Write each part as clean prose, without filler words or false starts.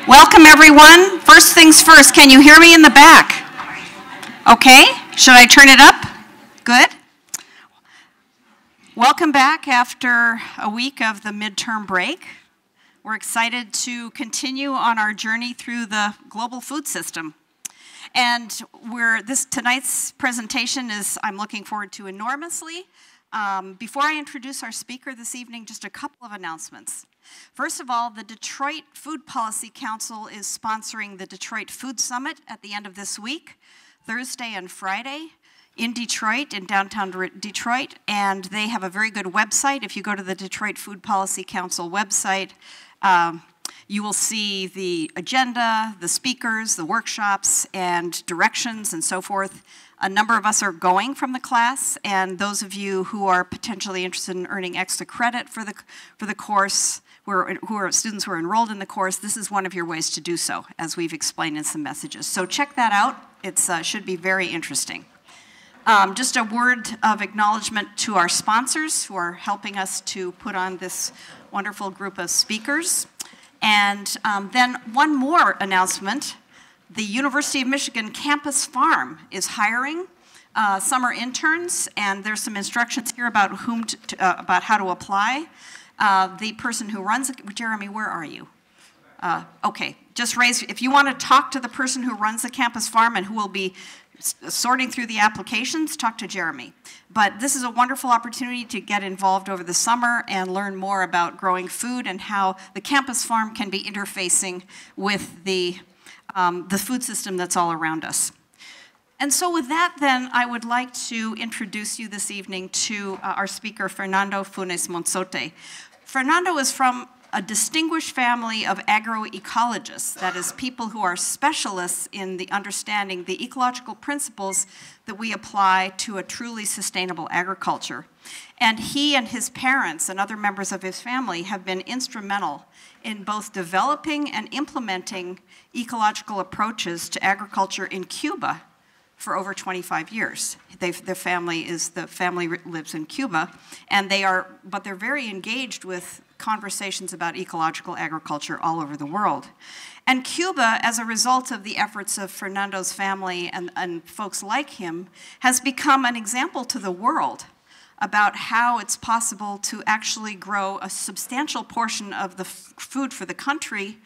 Welcome, everyone. First things first, can you hear me in the back? Okay, should I turn it up? Good. Welcome back after a week of the midterm break. We're excited to continue on our journey through the global food system. And tonight's presentation I'm looking forward to enormously. Before I introduce our speaker this evening, just a couple of announcemements. First of all, the Detroit Food Policy Council is sponsoring the Detroit Food Summit at the end of this week, Thursday and Friday, in Detroit, in downtown Detroit, and they have a very good website. If you go to the Detroit Food Policy Council website, you will see the agenda, the speakers, the workshops, and directions, and so forth. A number of us are going from the class, and those of you who are potentially interested in earning extra credit for the course, who are students who are enrolled in the course, this is one of your ways to do so, as we've explained in some messages. So check that out. It should be very interesting. Just a word of acknowledgement to our sponsors who are helping us to put on this wonderful group of speakers. And then one more announcement. The University of Michigan Campus Farm is hiring summer interns, and there's some instructions here about about how to apply. The person who runs it, Jeremy, where are you? Okay, just raise, if you want to talk to the person who runs the Campus Farm and who will be sorting through the applications, talk to Jeremy. But this is a wonderful opportunity to get involved over the summer and learn more about growing food and how the Campus Farm can be interfacing with the food system that's all around us. And so with that, then, I would like to introduce you this evening to our speaker, Fernando Funes Monzote. Fernando is from a distinguished family of agroecologists, that is, people who are specialists in the understanding the ecological principles that we apply to a truly sustainable agriculture. And he and his parents and other members of his family have been instrumental in both developing and implementing ecological approaches to agriculture in Cuba for over 25 years. The family lives in Cuba, and but they're very engaged with conversations about ecological agriculture all over the world. And Cuba, as a result of the efforts of Fernando's family and folks like him, has become an example to the world about how it's possible to actually grow a substantial portion of the food for the country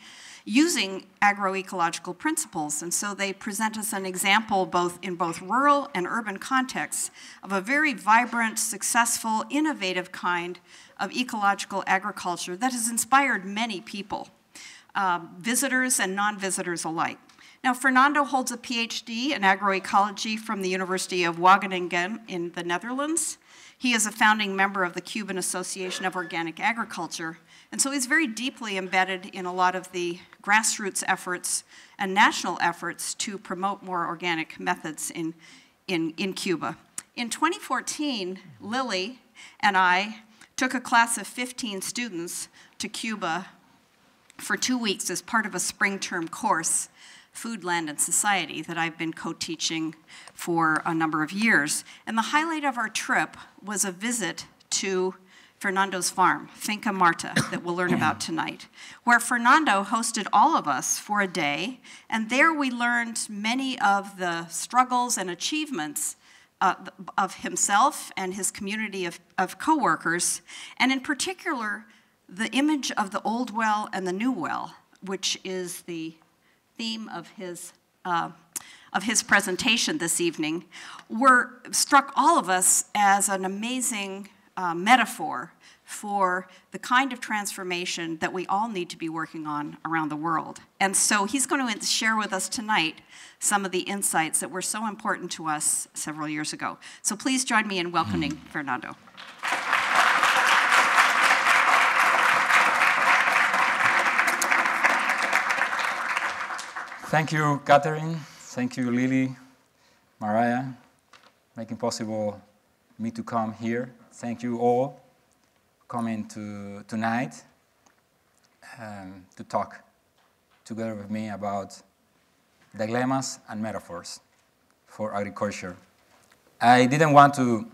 using agroecological principles. And so they present us an example in both rural and urban contexts of a very vibrant, successful, innovative kind of ecological agriculture that has inspired many people, visitors and non-visitors alike. Now, Fernando holds a PhD in agroecology from the University of Wageningen in the Netherlands. He is a founding member of the Cuban Association of Organic Agriculture, and so he's very deeply embedded in a lot of the grassroots efforts and national efforts to promote more organic methods in Cuba. In 2014, Lily and I took a class of 15 students to Cuba for 2 weeks as part of a spring term course Food, Land, and Society that I've been co-teaching for a number of years. And the highlight of our trip was a visit to Fernando's farm, Finca Marta, that we'll learn about tonight, where Fernando hosted all of us for a day, and there we learned many of the struggles and achievements of himself and his community of co-workers, and in particular, the image of the old well and the new well, which is the theme of his presentation this evening, struck all of us as an amazing metaphor for the kind of transformation that we all need to be working on around the world. And so he's going to share with us tonight some of the insights that were so important to us several years ago. So please join me in welcoming Fernando. Thank you, Catherine. Thank you, Lily, Mariah, making possible me to come here. Thank you all coming tonight to talk together with me about dilemmas and metaphors for agriculture. I didn't want to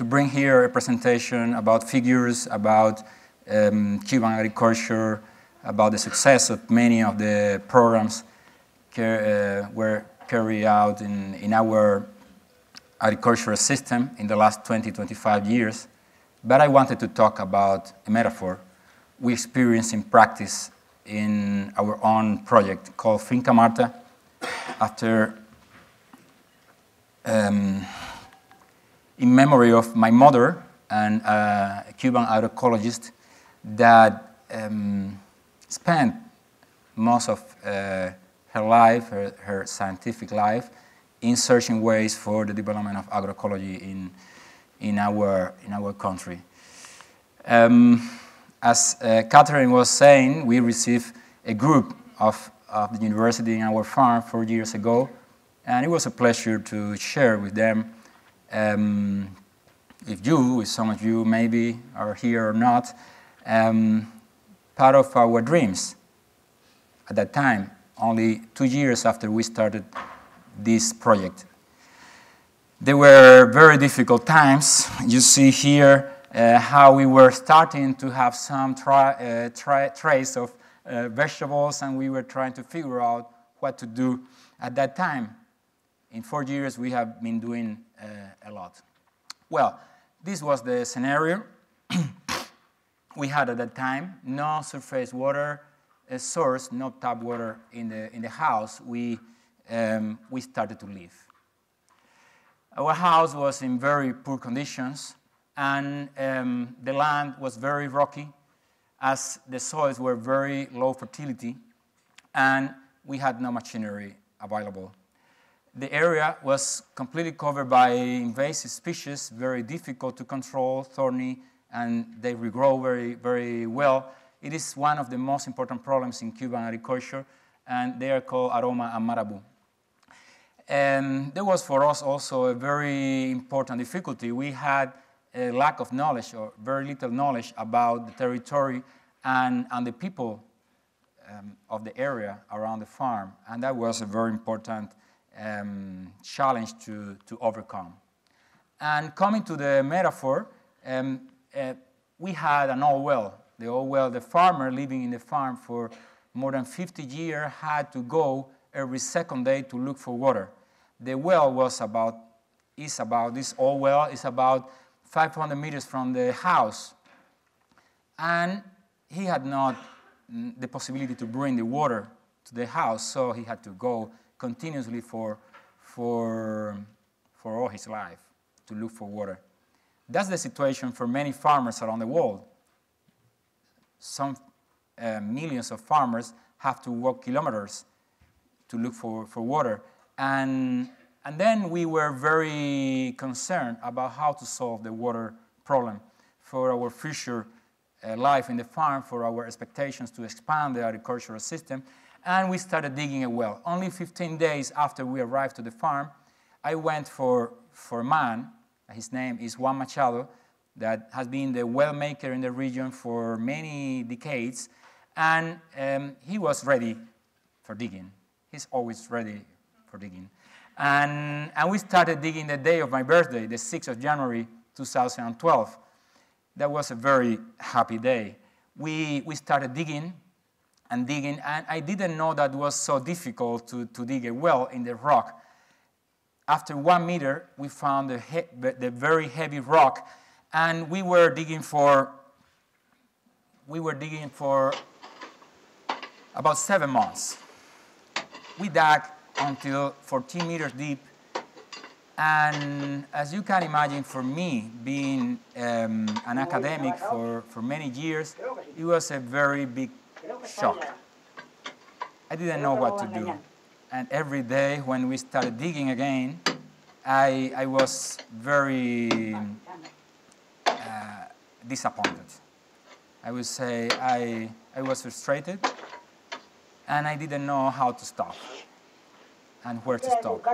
bring here a presentation about figures, about Cuban agriculture, about the success of many of the programs were carried out in our agricultural system in the last 20, 25 years. But I wanted to talk about a metaphor we experienced in practice in our own project called Finca Marta, after, in memory of my mother and a Cuban agroecologist that spent most of her life, her scientific life, in searching ways for the development of agroecology in our country. As Catherine was saying, we received a group of the university in our farm 4 years ago, and it was a pleasure to share with them. With some of you maybe are here or not, part of our dreams at that time, only 2 years after we started this project. There were very difficult times. You see here how we were starting to have some trace of vegetables, and we were trying to figure out what to do at that time. In 4 years, we have been doing a lot. Well, this was the scenario. We had at that time no surface water source, no tap water in the house. We started to live. Our house was in very poor conditions, and the land was very rocky, as the soils were very low fertility, and we had no machinery available. The area was completely covered by invasive species, very difficult to control, thorny, and they regrow very, very well. It is one of the most important problems in Cuban agriculture, and they are called aroma and marabou. And there was for us also a very important difficulty. We had a lack of knowledge, or very little knowledge, about the territory and the people of the area around the farm, and that was a very important challenge to overcome. And coming to the metaphor, we had an old well. The old well, the farmer living in the farm for more than 50 years had to go every second day to look for water. The well this old well is about 500 meters from the house. And he had not the possibility to bring the water to the house, so he had to go continuously for all his life to look for water. That's the situation for many farmers around the world. Some millions of farmers have to walk kilometers to look for water. And then we were very concerned about how to solve the water problem for our future life in the farm, for our expectations to expand the agricultural system. And we started digging a well. Only 15 days after we arrived to the farm, I went for a man. His name is Juan Machado, that has been the well maker in the region for many decades, and he was ready for digging. He's always ready for digging. And we started digging the day of my birthday, the 6th of January, 2012. That was a very happy day. We started digging, and I didn't know that it was so difficult to dig a well in the rock. After 1 meter, we found the very heavy rock, and we were digging for about 7 months. We dug until 14 meters deep, and as you can imagine, for me, being an academic for many years, it was a very big shock. I didn't know what to do. And every day when we started digging again, I was very disappointed. I would say I was frustrated, and I didn't know how to stop and where to stop.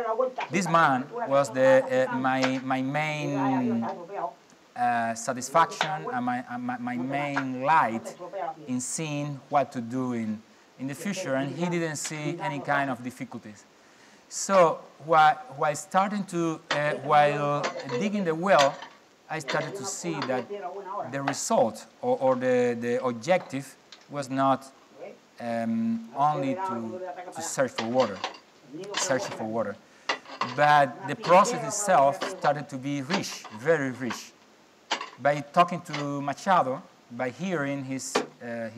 This man was my main satisfaction and my main light in seeing what to do in the future, and he didn't see any kind of difficulties. So while digging the well, I started to see that the result or the objective was not only to search for water, but the process itself started to be rich, very rich. By talking to Machado, by hearing his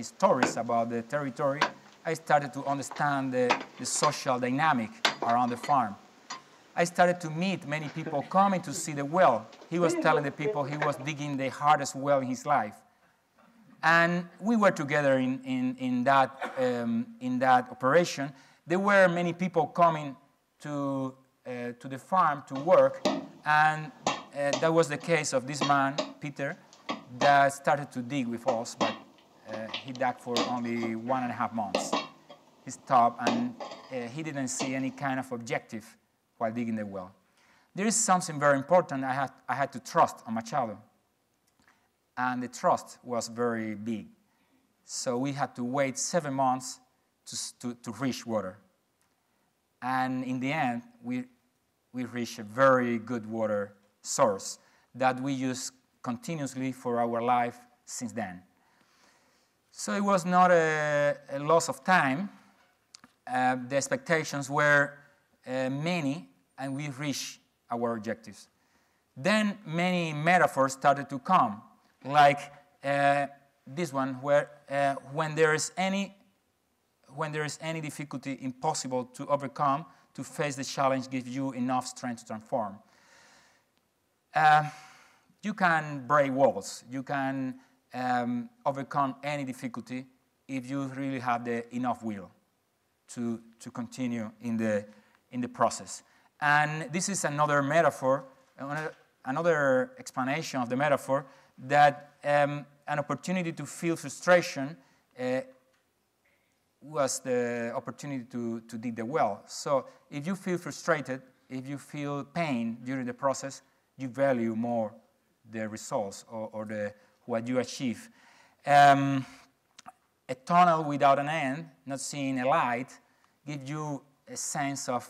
stories about the territory, I started to understand the social dynamic around the farm. I started to meet many people coming to see the well. He was telling the people he was digging the hardest well in his life. And we were together in that operation. There were many people coming to the farm to work, and that was the case of this man, Peter, that started to dig with us, but he dug for only 1.5 months. He stopped, and he didn't see any kind of objective while digging the well. There is something very important. I had to trust on Machado, and the trust was very big. So we had to wait 7 months to reach water. And in the end, we reached a very good water source that we use continuously for our life since then. So it was not a loss of time. The expectations were many, and we reached our objectives. Then many metaphors started to come, like this one, where when there is any difficulty impossible to overcome, to face the challenge gives you enough strength to transform. You can break walls. You can overcome any difficulty if you really have enough will to continue in the process. And this is another metaphor, another explanation of the metaphor, that an opportunity to feel frustration was the opportunity to dig the well. So if you feel frustrated, if you feel pain during the process, you value more the results or what you achieve. A tunnel without an end, not seeing a light, gives you a sense of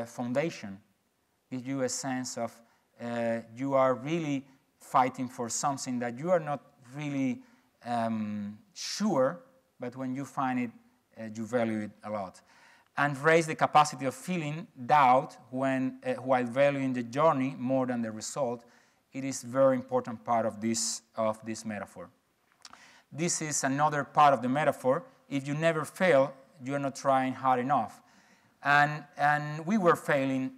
foundation, gives you a sense of you are really fighting for something that you are not really sure, but when you find it, you value it a lot. And raise the capacity of feeling doubt while valuing the journey more than the result. It is a very important part of this metaphor. This is another part of the metaphor. If you never fail, you are not trying hard enough. And we were failing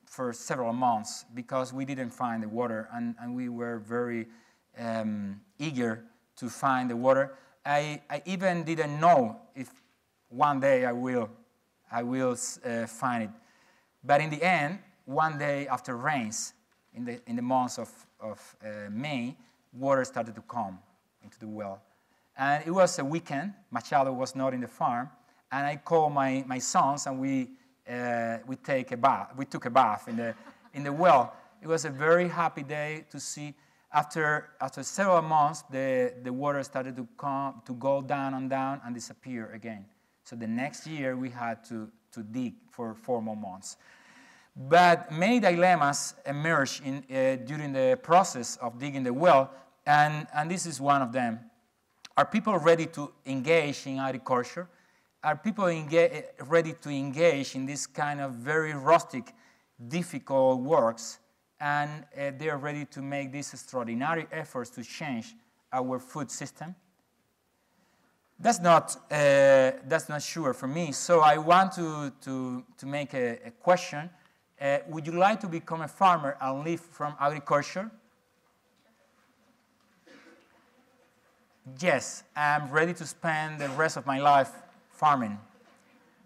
for several months because we didn't find the water, and we were very eager to find the water. I even didn't know if one day I will find it. But in the end, one day after rains, in the months of May, water started to come into the well. And it was a weekend. Machado was not in the farm. And I called my sons, and we took a bath in the well. It was a very happy day to see. After several months, the water started to go down and disappear again. So the next year we had to to dig for 4 more months. But many dilemmas emerge during the process of digging the well, and this is one of them. Are people ready to engage in agriculture? Are people ready to engage in this kind of very rustic, difficult works? And they are ready to make these extraordinary efforts to change our food system? That's not sure for me. So I want to make a question. Would you like to become a farmer and live from agriculture? Yes, I'm ready to spend the rest of my life farming.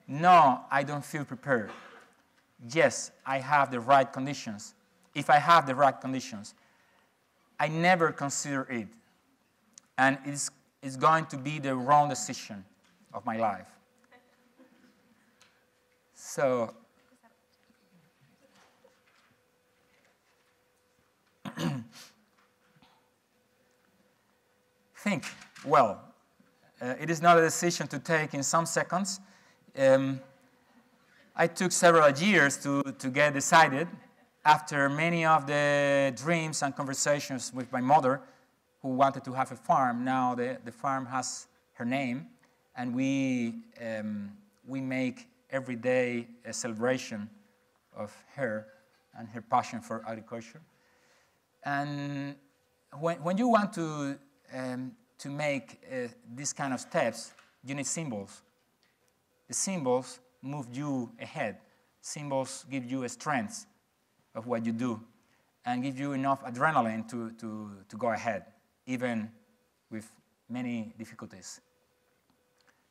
No, I don't feel prepared. Yes, I have the right conditions. If I have the right conditions, I never consider it. And it's going to be the wrong decision of my life. So, think well. It is not a decision to take in some seconds. I took several years to get decided after many of the dreams and conversations with my mother, who wanted to have a farm. Now the farm has her name, and we make every day a celebration of her and her passion for agriculture. And when you want to make these kind of steps, you need symbols. The symbols move you ahead. Symbols give you a strength of what you do and give you enough adrenaline to go ahead, even with many difficulties.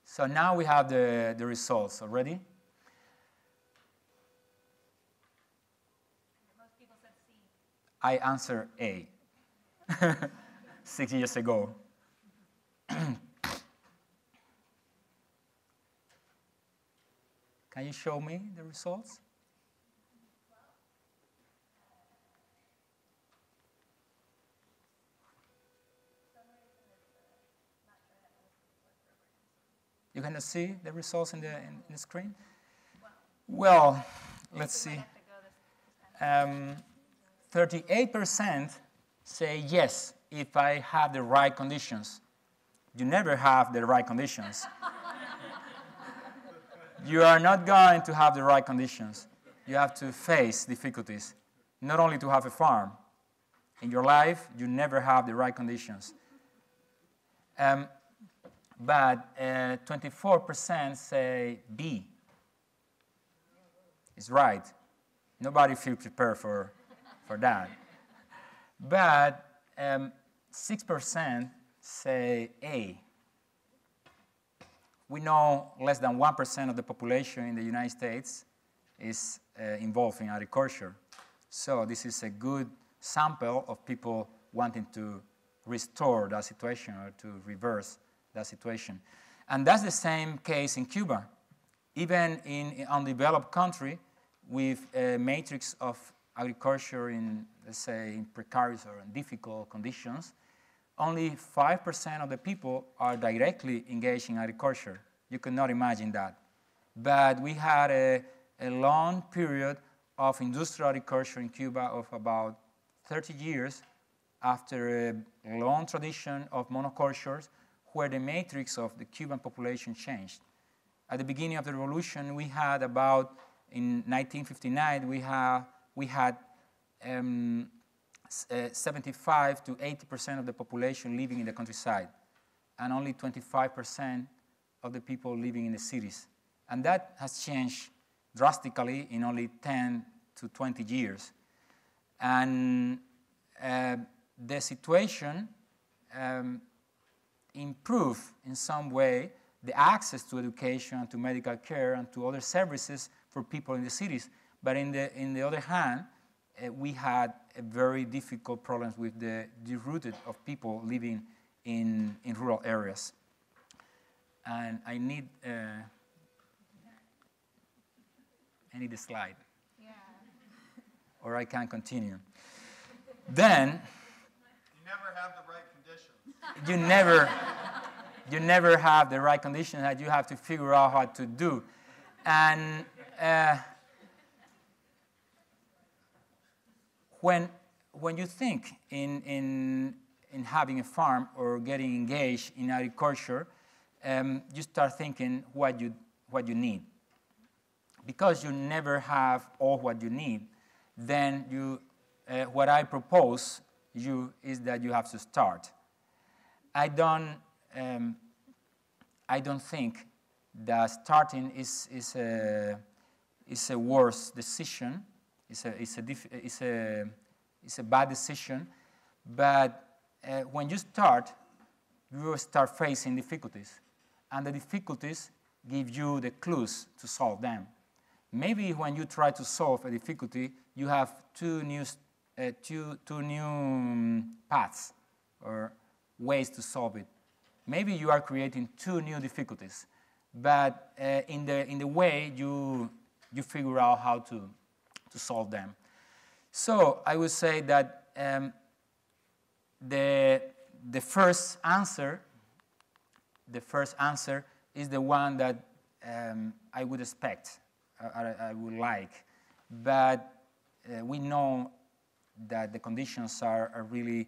So now we have the results already. Most people said C. I answered A 6 years ago. Can you show me the results? You cannot see the results in the screen? Well, let's see. 38% say yes if I have the right conditions. You never have the right conditions. You are not going to have the right conditions. You have to face difficulties, not only to have a farm. In your life, you never have the right conditions. But 24% say B. It's right. Nobody feels prepared for that. But 6% say A. We know less than 1% of the population in the United States is involved in agriculture. So this is a good sample of people wanting to restore that situation or to reverse that situation. And that's the same case in Cuba. Even in undeveloped country with a matrix of agriculture in, let's say, in precarious or in difficult conditions, only 5% of the people are directly engaged in agriculture. You cannot imagine that. But we had a long period of industrial agriculture in Cuba of about 30 years after a long tradition of monocultures where the matrix of the Cuban population changed. At the beginning of the revolution, we had about, in 1959, we had 75 to 80% of the population living in the countryside, and only 25% of the people living in the cities. And that has changed drastically in only 10 to 20 years. And the situation improved in some way the access to education, to medical care, and to other services for people in the cities. But in the other hand, we had a very difficult problems with the rooted of people living in rural areas. And I need a slide. Yeah. Or I can continue. Then you never have the right conditions. You never have the right conditions that you have to figure out how to do. And when you think in having a farm or getting engaged in agriculture, you start thinking what you need. Because you never have all what you need, then what I propose is that you have to start. I don't think that starting is a worse decision. It's a bad decision. But when you start, you will start facing difficulties, and the difficulties give you the clues to solve them. Maybe when you try to solve a difficulty, you have two new paths or ways to solve it. Maybe you are creating two new difficulties, but in the way you figure out how to solve them. So I would say that the first answer is the one that I would expect. I would like, but we know that the conditions are really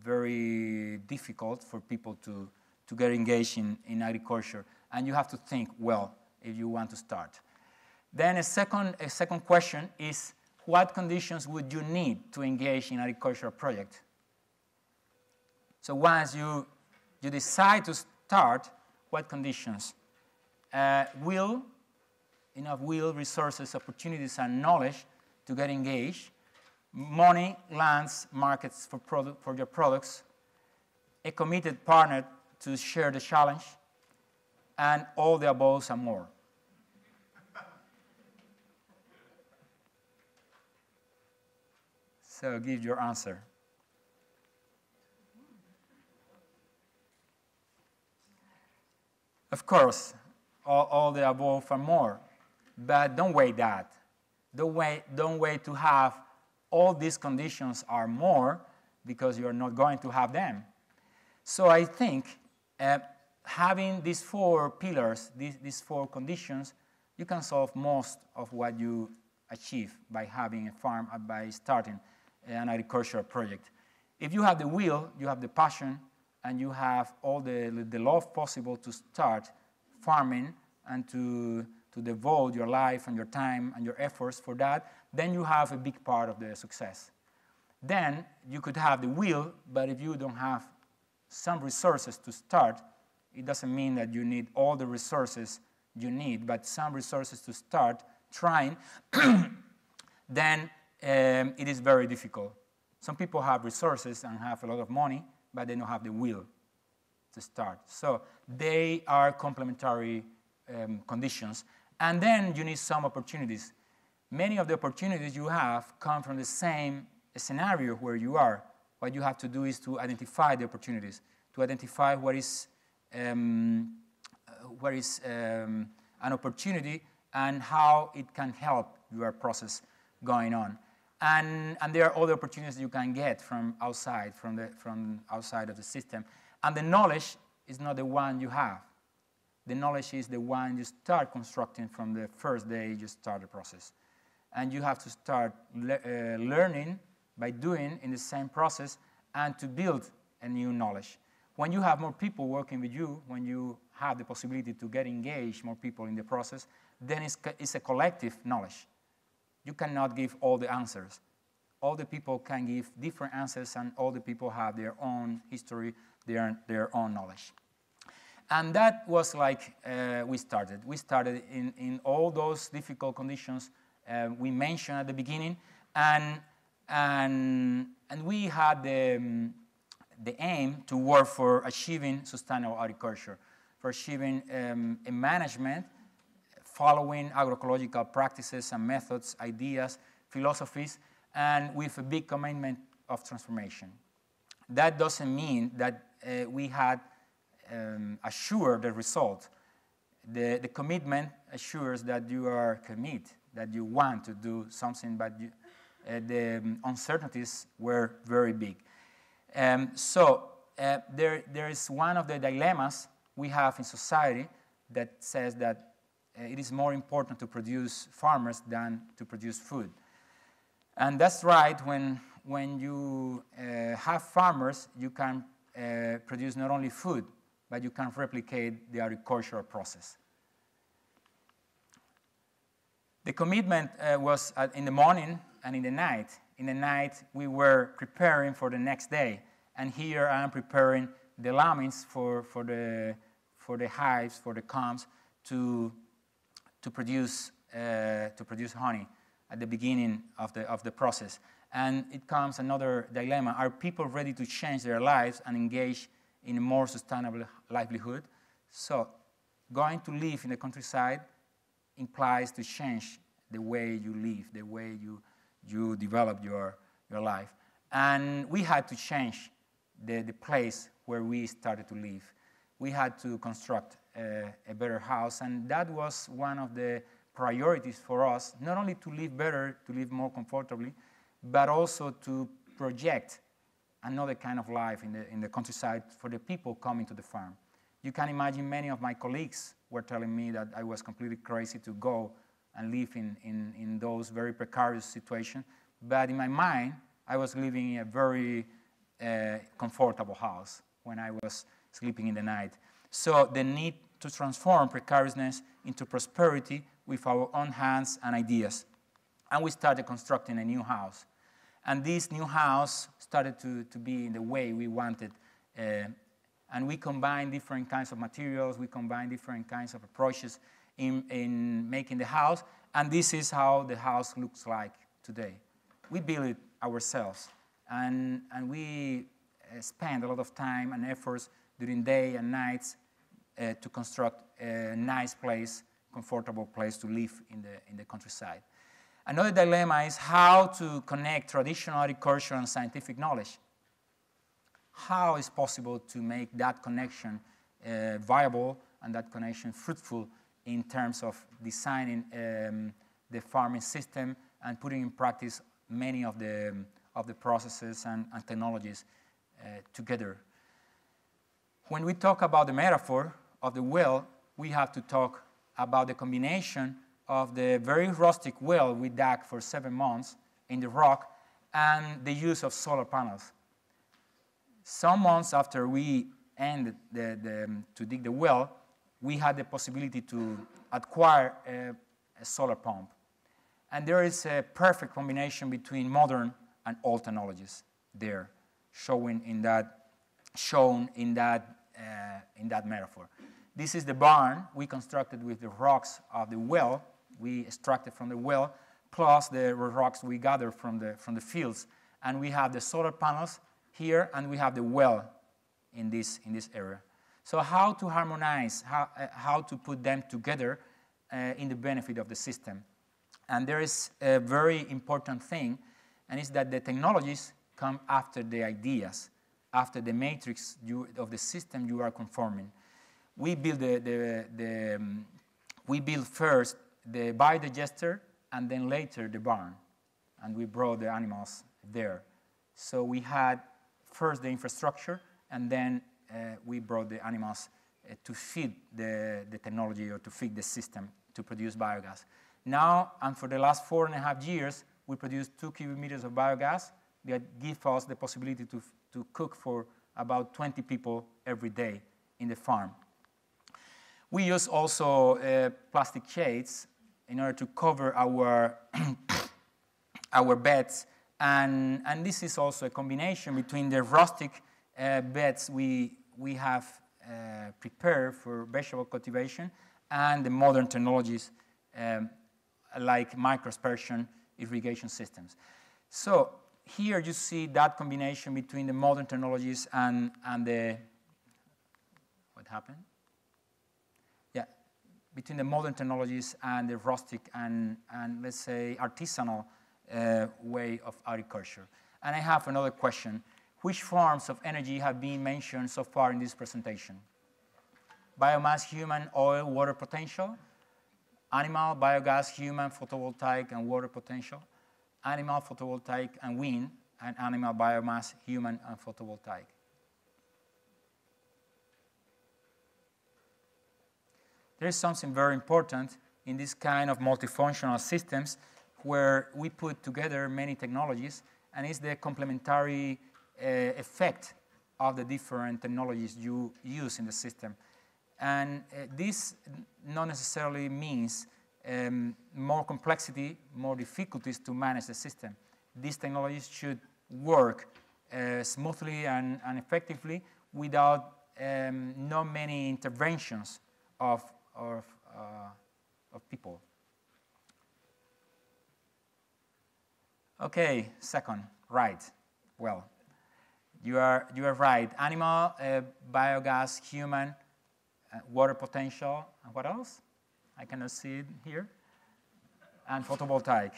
very difficult for people to get engaged in agriculture, and you have to think well if you want to start. Then a second question is, what conditions would you need to engage in agricultural project? So once you decide to start, what conditions? Enough will, resources, opportunities, and knowledge to get engaged, money, lands, markets for your products, a committed partner to share the challenge, and all the above and more. So give your answer. Of course, all the above and more. But don't wait that. Don't wait to have all these conditions are more, because you're not going to have them. So I think having these four pillars, these four conditions, you can solve most of what you achieve by having a farm, by starting an agricultural project. If you have the will, you have the passion, and you have all the love possible to start farming and to devote your life and your time and your efforts for that, then you have a big part of the success. Then you could have the will, but if you don't have some resources to start, it doesn't mean that you need all the resources you need, but some resources to start trying, then it is very difficult. Some people have resources and have a lot of money, but they don't have the will to start. So they are complementary conditions. And then you need some opportunities. Many of the opportunities you have come from the same scenario where you are. What you have to do is to identify the opportunities, to identify what is an opportunity and how it can help your process going on. And there are other opportunities you can get from outside, from outside of the system. And the knowledge is not the one you have. The knowledge is the one you start constructing from the first day you start the process. And you have to start learning by doing in the same process and to build a new knowledge. When you have more people working with you, when you have the possibility to get engaged, more people in the process, then it's a collective knowledge. You cannot give all the answers. All the people can give different answers, and all the people have their own history, their own knowledge. And that was like we started. We started in all those difficult conditions we mentioned at the beginning, and we had the aim to work for achieving sustainable agriculture, for achieving a management following agroecological practices and methods, ideas, philosophies, and with a big commitment of transformation. That doesn't mean that we had assured the result. The commitment assures that you are committed, that you want to do something, but the uncertainties were very big. So there is one of the dilemmas we have in society that says that it is more important to produce farmers than to produce food. And that's right, when you have farmers, you can produce not only food, but you can replicate the agricultural process. The commitment was in the morning and in the night. In the night, we were preparing for the next day. And here I am preparing the lamins for the hives, for the combs, to produce honey at the beginning of the process. And it comes another dilemma. Are people ready to change their lives and engage in a more sustainable livelihood? So going to live in the countryside implies to change the way you live, the way you develop your life. And we had to change the place where we started to live. We had to construct a better house, and that was one of the priorities for us, not only to live better, to live more comfortably, but also to project another kind of life in the countryside for the people coming to the farm. You can imagine many of my colleagues were telling me that I was completely crazy to go and live in those very precarious situations, but in my mind, I was living in a very comfortable house when I was sleeping in the night. So the need to transform precariousness into prosperity with our own hands and ideas. And we started constructing a new house. And this new house started to be in the way we wanted. And we combined different kinds of materials, we combined different kinds of approaches in making the house. And this is how the house looks like today. We built it ourselves. And we spend a lot of time and efforts during day and nights to construct a nice place, comfortable place to live in the countryside. Another dilemma is how to connect traditional agriculture and scientific knowledge. How is possible to make that connection viable and that connection fruitful in terms of designing the farming system and putting in practice many of the processes and technologies together. When we talk about the metaphor of the well, we have to talk about the combination of the very rustic well we dug for 7 months in the rock and the use of solar panels. Some months after we ended to dig the well, we had the possibility to acquire a solar pump. And there is a perfect combination between modern and old technologies there, shown in that metaphor. This is the barn we constructed with the rocks of the well, we extracted from the well, plus the rocks we gathered from the fields. And we have the solar panels here, and we have the well in this area. So how to harmonize, how to put them together in the benefit of the system. And there is a very important thing, and it's that the technologies come after the ideas, after the matrix of the system you are conforming. We build we build first the biodigester and then later the barn, and we brought the animals there. So we had first the infrastructure, and then we brought the animals to feed the technology or to feed the system to produce biogas. Now, and for the last 4.5 years, we produce 2 cubic meters of biogas that give us the possibility to cook for about 20 people every day in the farm. We use also plastic shades in order to cover our, our beds, and this is also a combination between the rustic beds we have prepared for vegetable cultivation and the modern technologies like microaspersion irrigation systems. So here you see that combination between the modern technologies and the, what happened? Yeah, between the modern technologies and the rustic and let's say artisanal way of agriculture. And I have another question. Which forms of energy have been mentioned so far in this presentation? Biomass, human, oil, water potential, animal, biogas, human, photovoltaic, and water potential, animal, photovoltaic, and wind, and animal, biomass, human, and photovoltaic. there is something very important in this kind of multifunctional systems where we put together many technologies, and it's the complementary effect of the different technologies you use in the system. And this not necessarily means more complexity, more difficulties to manage the system. These technologies should work smoothly and effectively without not many interventions of people. Okay, second, right. Well, you are right. Animal, biogas, human, water potential, and what else? I cannot see it here. And photovoltaic.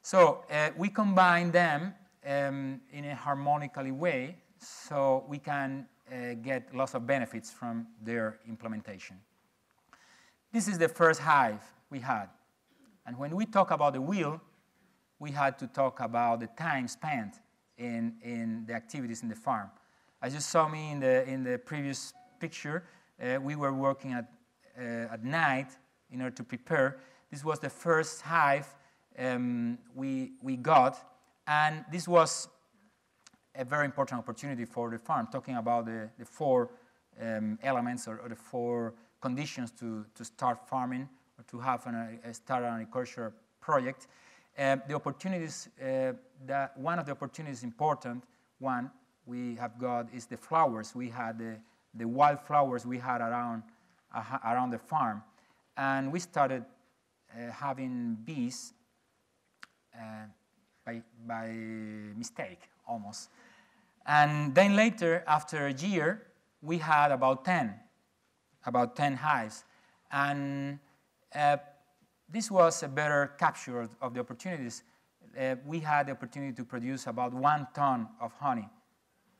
So we combine them in a harmonically way so we can get lots of benefits from their implementation. This is the first hive we had. And when we talk about the wheel, we had to talk about the time spent in the activities in the farm. As you saw me in the previous picture, we were working at night in order to prepare. This was the first hive we got, and this was a very important opportunity for the farm, talking about the four elements or the four conditions to start farming or to have start an agriculture project. The opportunities, one of the opportunities important one we have got is the flowers. We had the wildflowers we had around the farm, and we started having bees by mistake almost. And then later, after a year, we had about 10 hives, and this was a better capture of the opportunities. We had the opportunity to produce about 1 ton of honey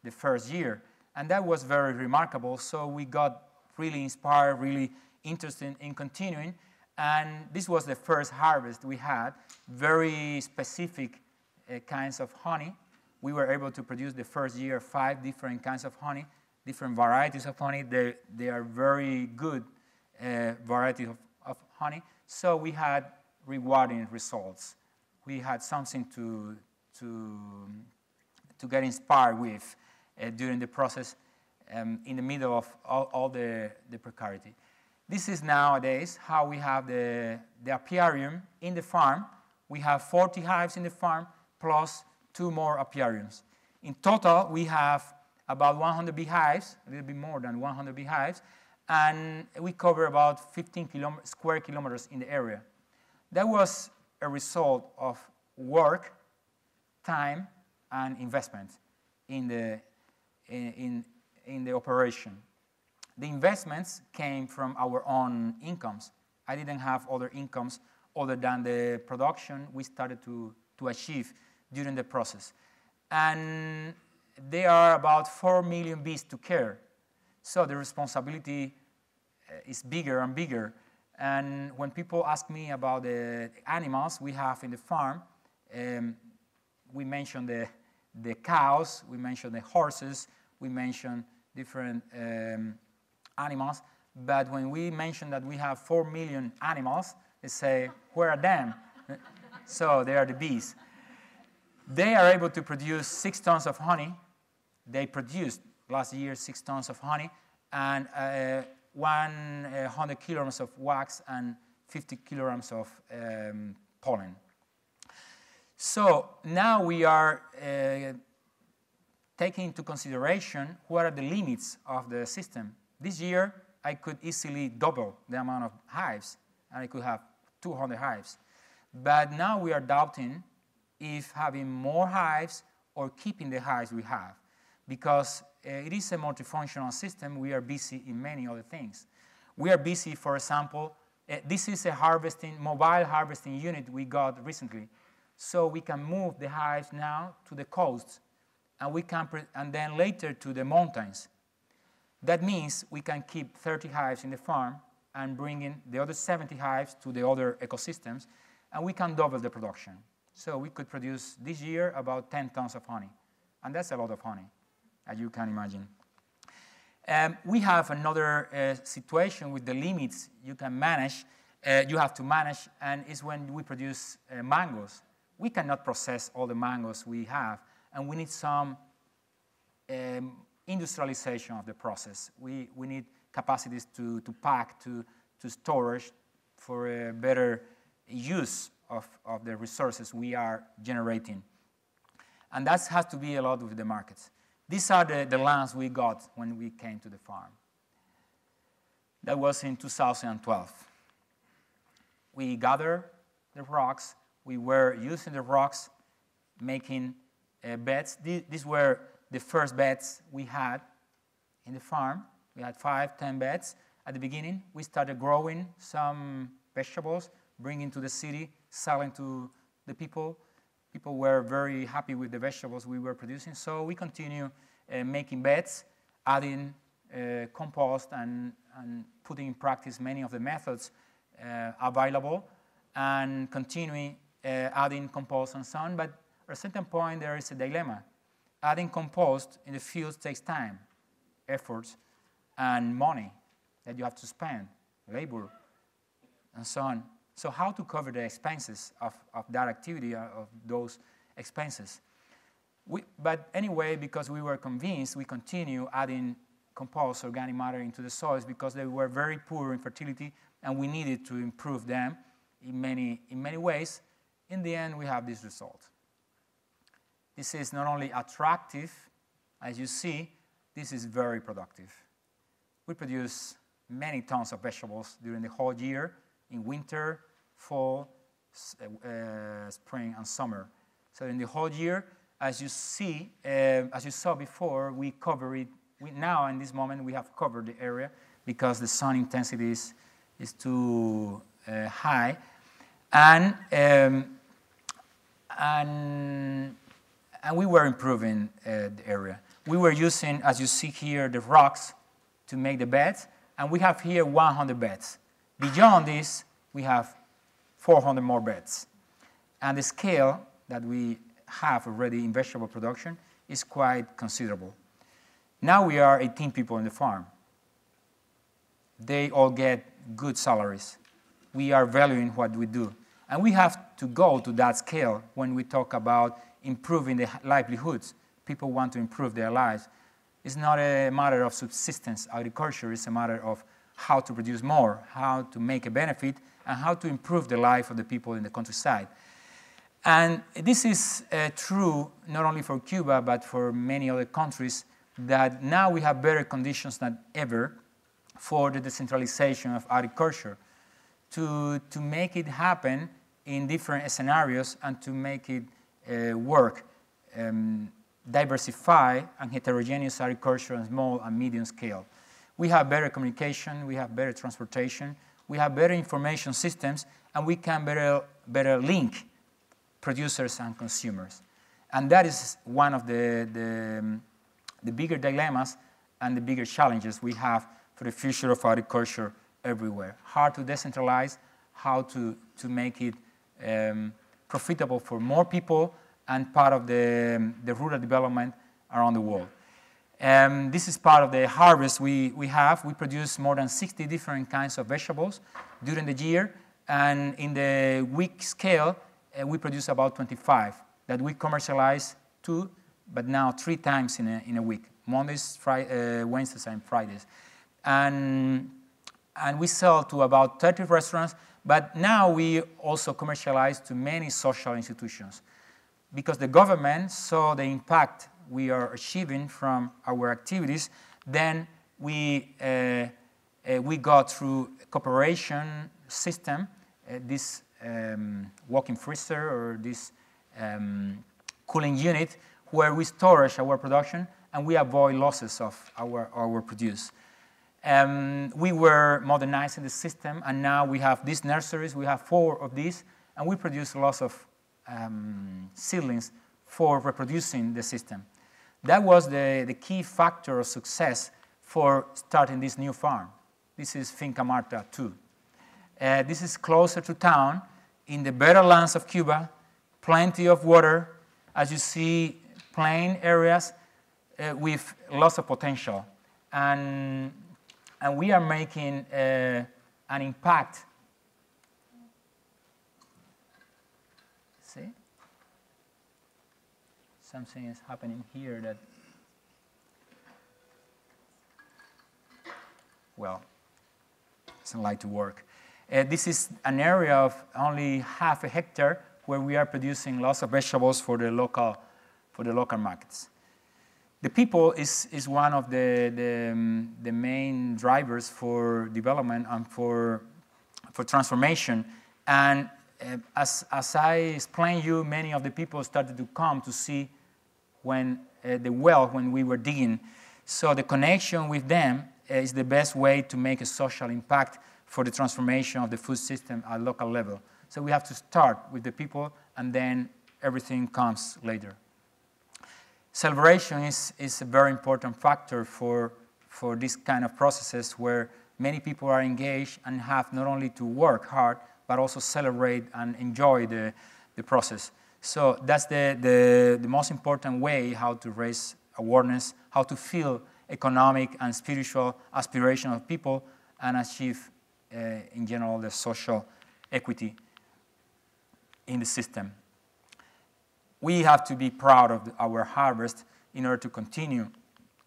the first year, and that was very remarkable. So we got really inspired, really interested in continuing, and this was the first harvest we had, very specific kinds of honey. We were able to produce the first year 5 different kinds of honey, different varieties of honey. They are very good varieties of honey. So we had rewarding results. We had something to get inspired with during the process in the middle of all the precarity. This is nowadays how we have the apiarium in the farm. We have 40 hives in the farm plus 2 more apiariums. In total, we have about 100 beehives, a little bit more than 100 beehives, and we cover about 15 square kilometers in the area. That was a result of work, time, and investment in the operation. The investments came from our own incomes. I didn't have other incomes other than the production we started to achieve during the process. And there are about 4 million bees to care. So the responsibility is bigger and bigger. And when people ask me about the animals we have in the farm, we mention the cows, we mention the horses, we mention different animals. But when we mention that we have 4 million animals, they say, where are them? So they are the bees. They are able to produce 6 tons of honey. They produced last year 6 tons of honey and 100 kilograms of wax and 50 kilograms of pollen. So now we are taking into consideration what are the limits of the system. This year, I could easily double the amount of hives, and I could have 200 hives. But now we are doubting if having more hives or keeping the hives we have. Because it is a multifunctional system, we are busy in many other things. We are busy, for example, this is a mobile harvesting unit we got recently. So we can move the hives now to the coast, and then later to the mountains. That means we can keep 30 hives in the farm and bring in the other 70 hives to the other ecosystems, and we can double the production. So we could produce this year about 10 tons of honey, and that's a lot of honey, as you can imagine. We have another situation with the limits you can manage, you have to manage, and it's when we produce mangoes. We cannot process all the mangoes we have, and we need some industrialization of the process. We need capacities to pack, to storage for a better use of the resources we are generating. And that has to be a lot with the markets. These are the lands we got when we came to the farm. That was in 2012. We gathered the rocks. We were using the rocks, making beds. These were the first beds we had in the farm. We had 5, 10 beds at the beginning. We started growing some vegetables, bringing to the city, selling to the people. People were very happy with the vegetables we were producing. So we continue making beds, adding compost and putting in practice many of the methods available, and continuing adding compost and so on. But at a certain point, there is a dilemma. Adding compost in the fields takes time, effort, and money that you have to spend, labor, and so on. So how to cover the expenses of that activity, of those expenses? But anyway, because we were convinced, we continue adding compost, organic matter into the soils because they were very poor in fertility, and we needed to improve them in many ways. In the end, we have this result. This is not only attractive, as you see, this is very productive. We produce many tons of vegetables during the whole year, in winter, fall, spring, and summer. So in the whole year, as you see, as you saw before, we cover it. Now, in this moment, we have covered the area because the sun intensity is too high. And we were improving the area. We were using, as you see here, the rocks to make the beds, and we have here 100 beds. Beyond this, we have 400 more beds. And the scale that we have already in vegetable production is quite considerable. Now we are 18 people in the farm. They all get good salaries. We are valuing what we do. And we have to go to that scale when we talk about improving the livelihoods. People want to improve their lives. It's not a matter of subsistence agriculture. It's a matter of how to produce more, how to make a benefit, and how to improve the life of the people in the countryside. And this is true not only for Cuba, but for many other countries, that now we have better conditions than ever for the decentralization of agriculture, to make it happen in different scenarios and to make it work, diversify and heterogeneous agriculture on small and medium scale. We have better communication, we have better transportation, we have better information systems, and we can better link producers and consumers. And that is one of the bigger dilemmas and the bigger challenges we have for the future of agriculture everywhere. How to decentralize, how to make it profitable for more people and part of the rural development around the world. This is part of the harvest we have. We produce more than 60 different kinds of vegetables during the year, and in the week scale, we produce about 25 that we commercialize 2, but now 3 times in a week, Mondays, Wednesdays, and Fridays. And we sell to about 30 restaurants, but now we also commercialize to many social institutions. Because the government saw the impact we are achieving from our activities, then we got through a cooperation system, this walk-in freezer or this cooling unit, where we store our production and we avoid losses of our produce. We were modernizing the system, and now we have these nurseries. We have 4 of these, and we produce lots of seedlings for reproducing the system. That was the key factor of success for starting this new farm. This is Finca Marta 2. This is closer to town, in the better lands of Cuba, plenty of water. As you see, plain areas with lots of potential. and we are making an impact. See? Something is happening here that, well, doesn't like to work. This is an area of only half a hectare where we are producing lots of vegetables for the local markets. The people is one of the main drivers for development and for transformation. And as I explained you, many of the people started to come to see when when we were digging. So the connection with them is the best way to make a social impact for the transformation of the food system at local level. So we have to start with the people, and then everything comes later. Celebration is a very important factor for this kind of processes where many people are engaged and have not only to work hard, but also celebrate and enjoy the process. So that's the most important way how to raise awareness, how to feel economic and spiritual aspiration of people and achieve, in general, the social equity in the system. We have to be proud of our harvest in order to continue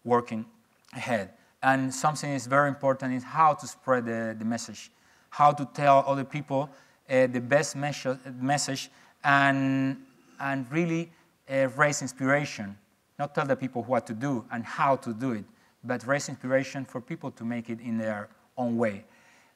working ahead. And something is very important is how to spread the message, how to tell other people the best message and really raise inspiration. Not tell the people what to do and how to do it, but raise inspiration for people to make it in their own way.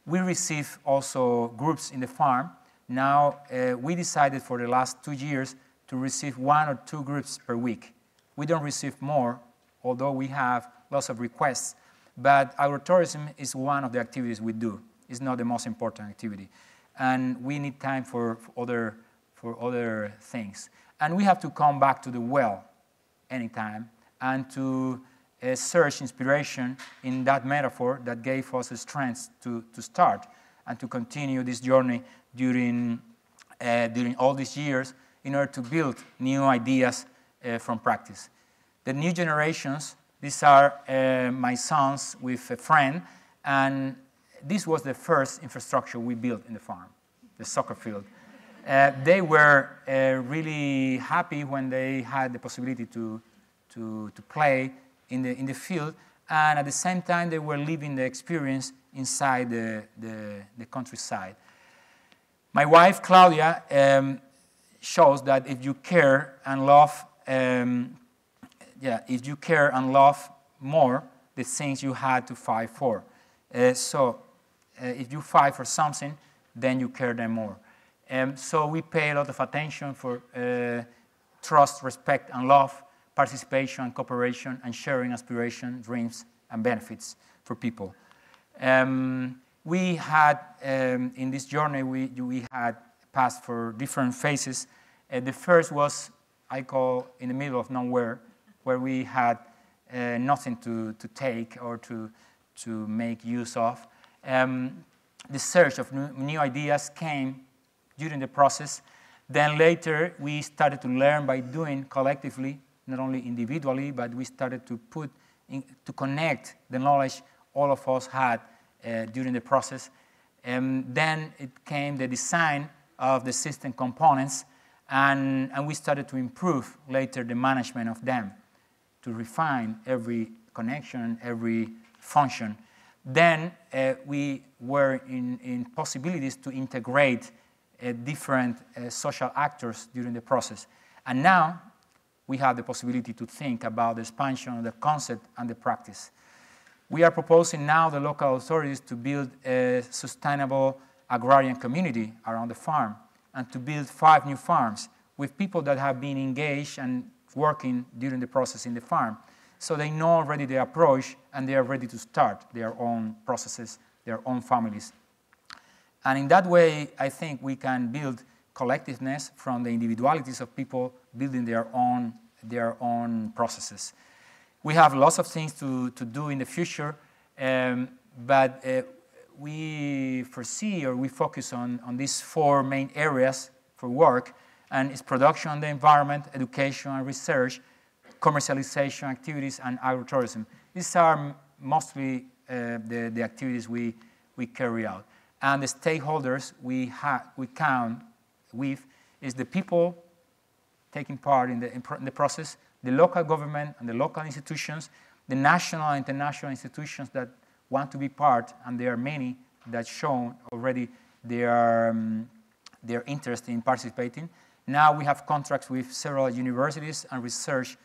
We receive also groups in the farm. Now we decided for the last 2 years to receive 1 or 2 groups per week. We don't receive more, although we have lots of requests, but agrotourism is one of the activities we do. It's not the most important activity. And we need time for other things. And we have to come back to the well anytime and to search inspiration in that metaphor that gave us the strength to start and to continue this journey during all these years in order to build new ideas from practice. The new generations, these are my sons with a friend, and this was the first infrastructure we built in the farm, the soccer field. They were really happy when they had the possibility to play in the field, and at the same time they were living the experience inside the countryside. My wife, Claudia, shows that if you care and love, if you care and love more the things you had to fight for. So if you fight for something, then you care them more. So we pay a lot of attention for trust, respect, and love, participation, cooperation, and sharing aspiration, dreams, and benefits for people. We had, in this journey, we had passed for different phases. The first was, I call, in the middle of nowhere, where we had nothing to take or to make use of. The search of new ideas came during the process. Then later, we started to learn by doing collectively, not only individually, but we started to connect the knowledge all of us had during the process. Then it came the design of the system components, and we started to improve later the management of them, to refine every connection, every function. Then we were in possibilities to integrate different social actors during the process. And now we have the possibility to think about the expansion of the concept and the practice. We are proposing now the local authorities to build a sustainable agrarian community around the farm and to build 5 new farms with people that have been engaged and working during the process in the farm. So they know already the approach and they are ready to start their own processes, their own families. And in that way, I think we can build collectiveness from the individualities of people building their own processes. We have lots of things to do in the future, but we foresee or we focus on these 4 main areas for work, and it's production, the environment, education and research, commercialization activities, and agrotourism. These are mostly the activities we carry out. And the stakeholders we count with is the people taking part in the process, the local government and the local institutions, the national and international institutions that want to be part, and there are many that shown already their interest in participating. Now we have contracts with several universities and research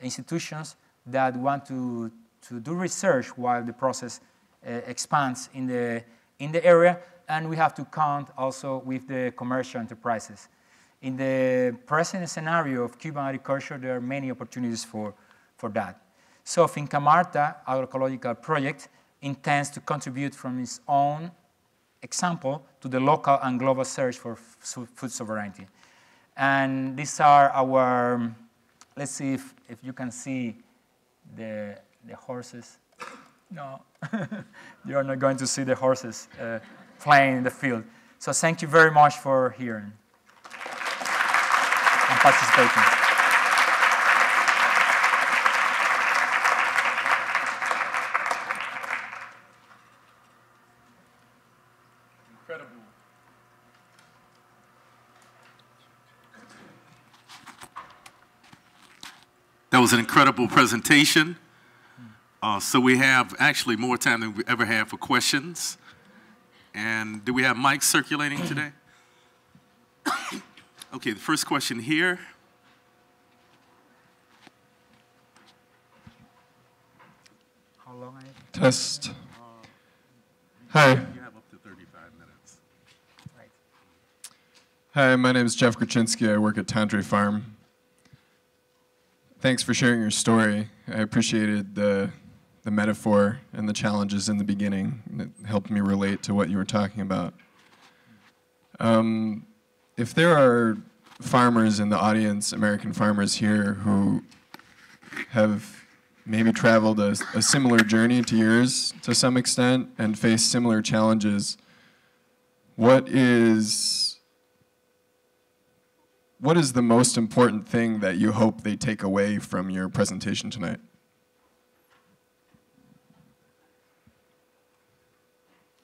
institutions that want to do research while the process expands in the area, and we have to count also with the commercial enterprises. In the present scenario of Cuban agriculture, there are many opportunities for that. So Finca Marta agroecological project intends to contribute from its own example to the local and global search for food sovereignty. And these are our, let's see if you can see the horses. No, you are not going to see the horses playing in the field. So thank you very much for hearing and participating. Incredible. That was an incredible presentation. So we have actually more time than we ever had for questions. And do we have mics circulating today? Okay, the first question here. How long are you? Test. Hi. You have up to 35 minutes. Right. Hi, my name is Jeff Kraczynski. I work at Tandre Farm. Thanks for sharing your story. I appreciated the metaphor and the challenges in the beginning. It helped me relate to what you were talking about. If there are farmers in the audience, American farmers here, who have maybe traveled a similar journey to yours to some extent and faced similar challenges, what is the most important thing that you hope they take away from your presentation tonight?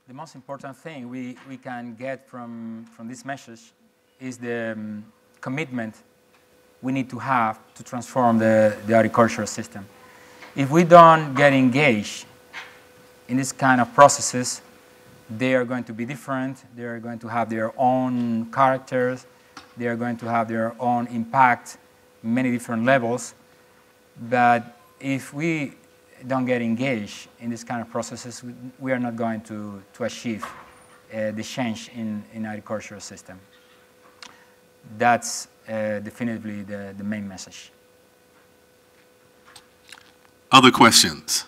The most important thing we can get from this message is the commitment we need to have to transform the agricultural system. If we don't get engaged in this kind of processes, they are going to be different, they are going to have their own characters, they are going to have their own impact in many different levels. But if we don't get engaged in this kind of processes, we are not going to achieve the change in agricultural system. That's definitively the main message. Other questions?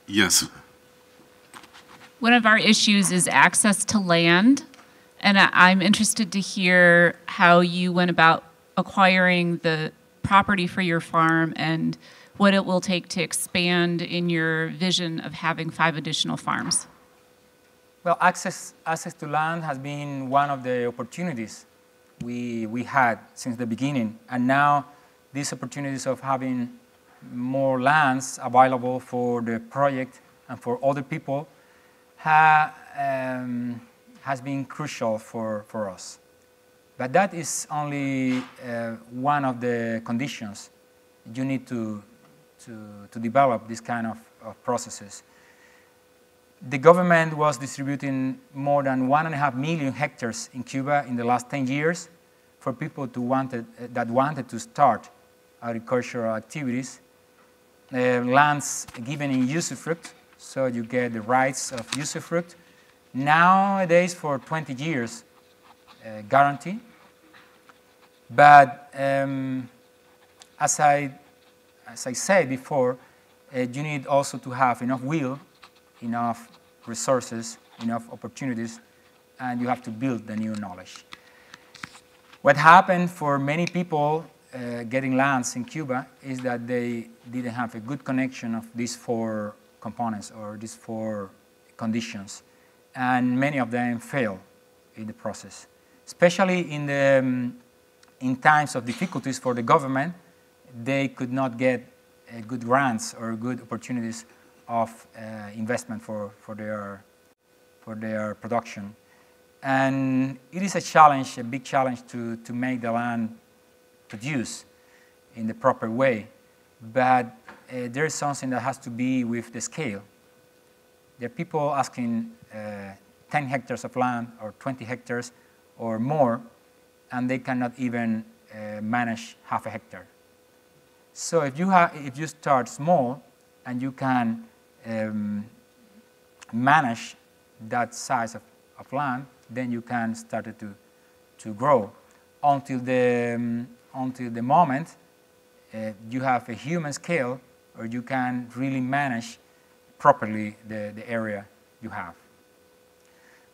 Yes. One of our issues is access to land, and I'm interested to hear how you went about acquiring the property for your farm and what it will take to expand in your vision of having 5 additional farms. Well, access to land has been one of the opportunities we had since the beginning, and now these opportunities of having more lands available for the project and for other people has been crucial for us. But that is only one of the conditions you need to develop this kind of processes. The government was distributing more than 1.5 million hectares in Cuba in the last 10 years for people that wanted to start agricultural activities. Lands given in usufruct, so you get the rights of usufruct. Nowadays, for 20 years, guarantee. But as I said before, you need also to have enough will, enough resources, enough opportunities, and you have to build the new knowledge. What happened for many people getting lands in Cuba is that they didn't have a good connection of these 4 components or these 4 conditions, and many of them fail in the process, especially in times of difficulties for the government. They could not get good grants or good opportunities of investment for their production. And it is a challenge, a big challenge to make the land produce in the proper way. But there is something that has to be with the scale. There are people asking 10 hectares of land or 20 hectares or more, and they cannot even manage half a hectare. So if you start small and you can manage that size of land, then you can start it to grow until the moment you have a human scale, or you can really manage properly the area you have.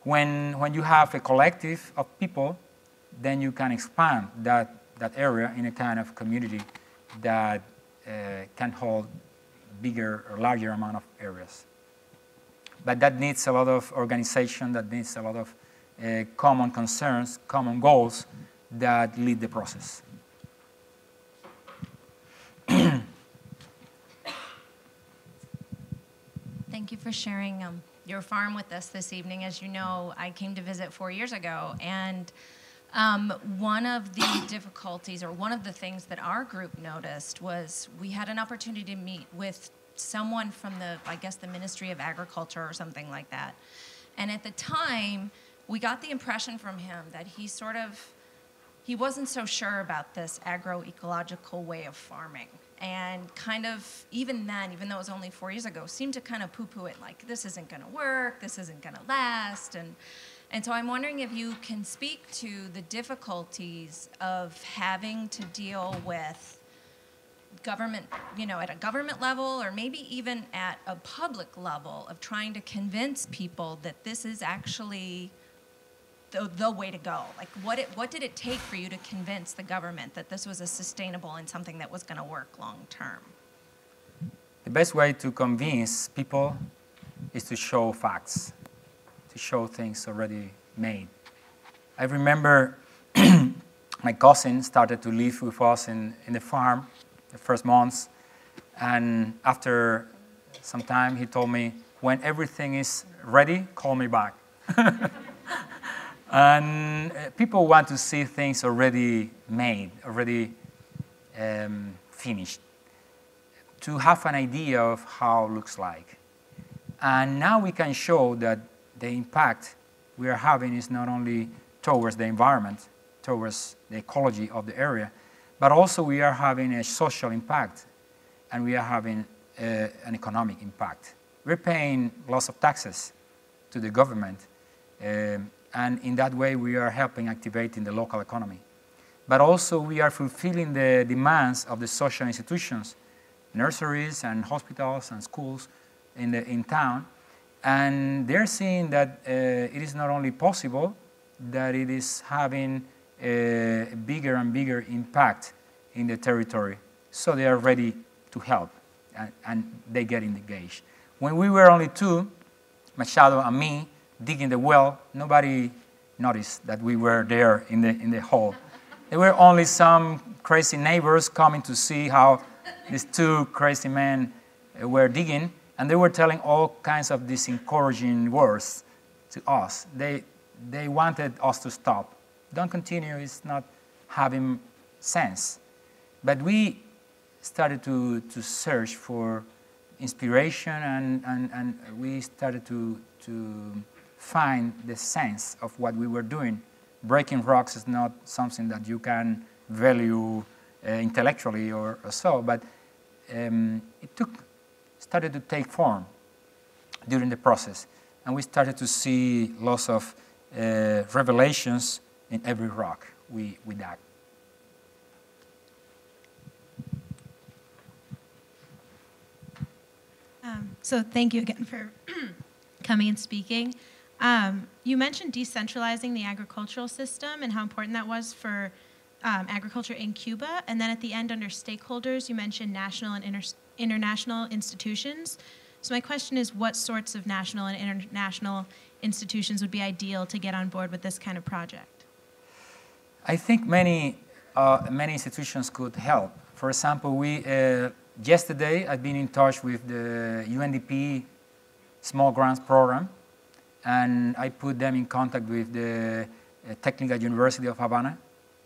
When you have a collective of people, then you can expand that area in a kind of community that can hold bigger or larger amount of areas. But that needs a lot of organization, that needs a lot of common concerns, common goals that lead the process. Thank you for sharing your farm with us this evening. As you know, I came to visit 4 years ago, and one of the difficulties, or one of the things that our group noticed, was we had an opportunity to meet with someone from I guess the Ministry of Agriculture or something like that. And at the time, we got the impression from him that he wasn't so sure about this agroecological way of farming. And kind of, even then, even though it was only 4 years ago, seemed to kind of poo-poo it, like, this isn't going to work, this isn't going to last. And so I'm wondering if you can speak to the difficulties of having to deal with government, at a government level, or maybe even at a public level, of trying to convince people that this is actually the way to go. Like, what did it take for you to convince the government that this was a sustainable and something that was going to work long term? The best way to convince people is to show facts, to show things already made. I remember my cousin started to live with us in the farm the first months, and after some time he told me, when everything is ready, call me back. And people want to see things already made, already finished, to have an idea of how it looks like. And now we can show that the impact we are having is not only towards the environment, towards the ecology of the area, but also we are having a social impact, and we are having an economic impact. We're paying lots of taxes to the government, and in that way we are helping activating the local economy. But also we are fulfilling the demands of the social institutions, nurseries and hospitals and schools in town, and they're seeing that it is not only possible, that it is having a bigger and bigger impact in the territory. So they are ready to help, and they get engaged. When we were only two, Machado and me, digging the well, nobody noticed that we were there in the hole. There were only some crazy neighbors coming to see how these two crazy men were digging, and they were telling all kinds of discouraging words to us. They wanted us to stop. Don't continue, it's not having sense. But we started to search for inspiration, and we started to find the sense of what we were doing. Breaking rocks is not something that you can value intellectually or so, but it started to take form during the process, and we started to see lots of revelations in every rock we dug. So thank you again for coming and speaking. You mentioned decentralizing the agricultural system and how important that was for agriculture in Cuba. And then at the end, under stakeholders, you mentioned national and international institutions. So my question is, what sorts of national and international institutions would be ideal to get on board with this kind of project? I think many institutions could help. For example, Yesterday, I've been in touch with the UNDP Small Grants Program, and I put them in contact with the Technical University of Havana.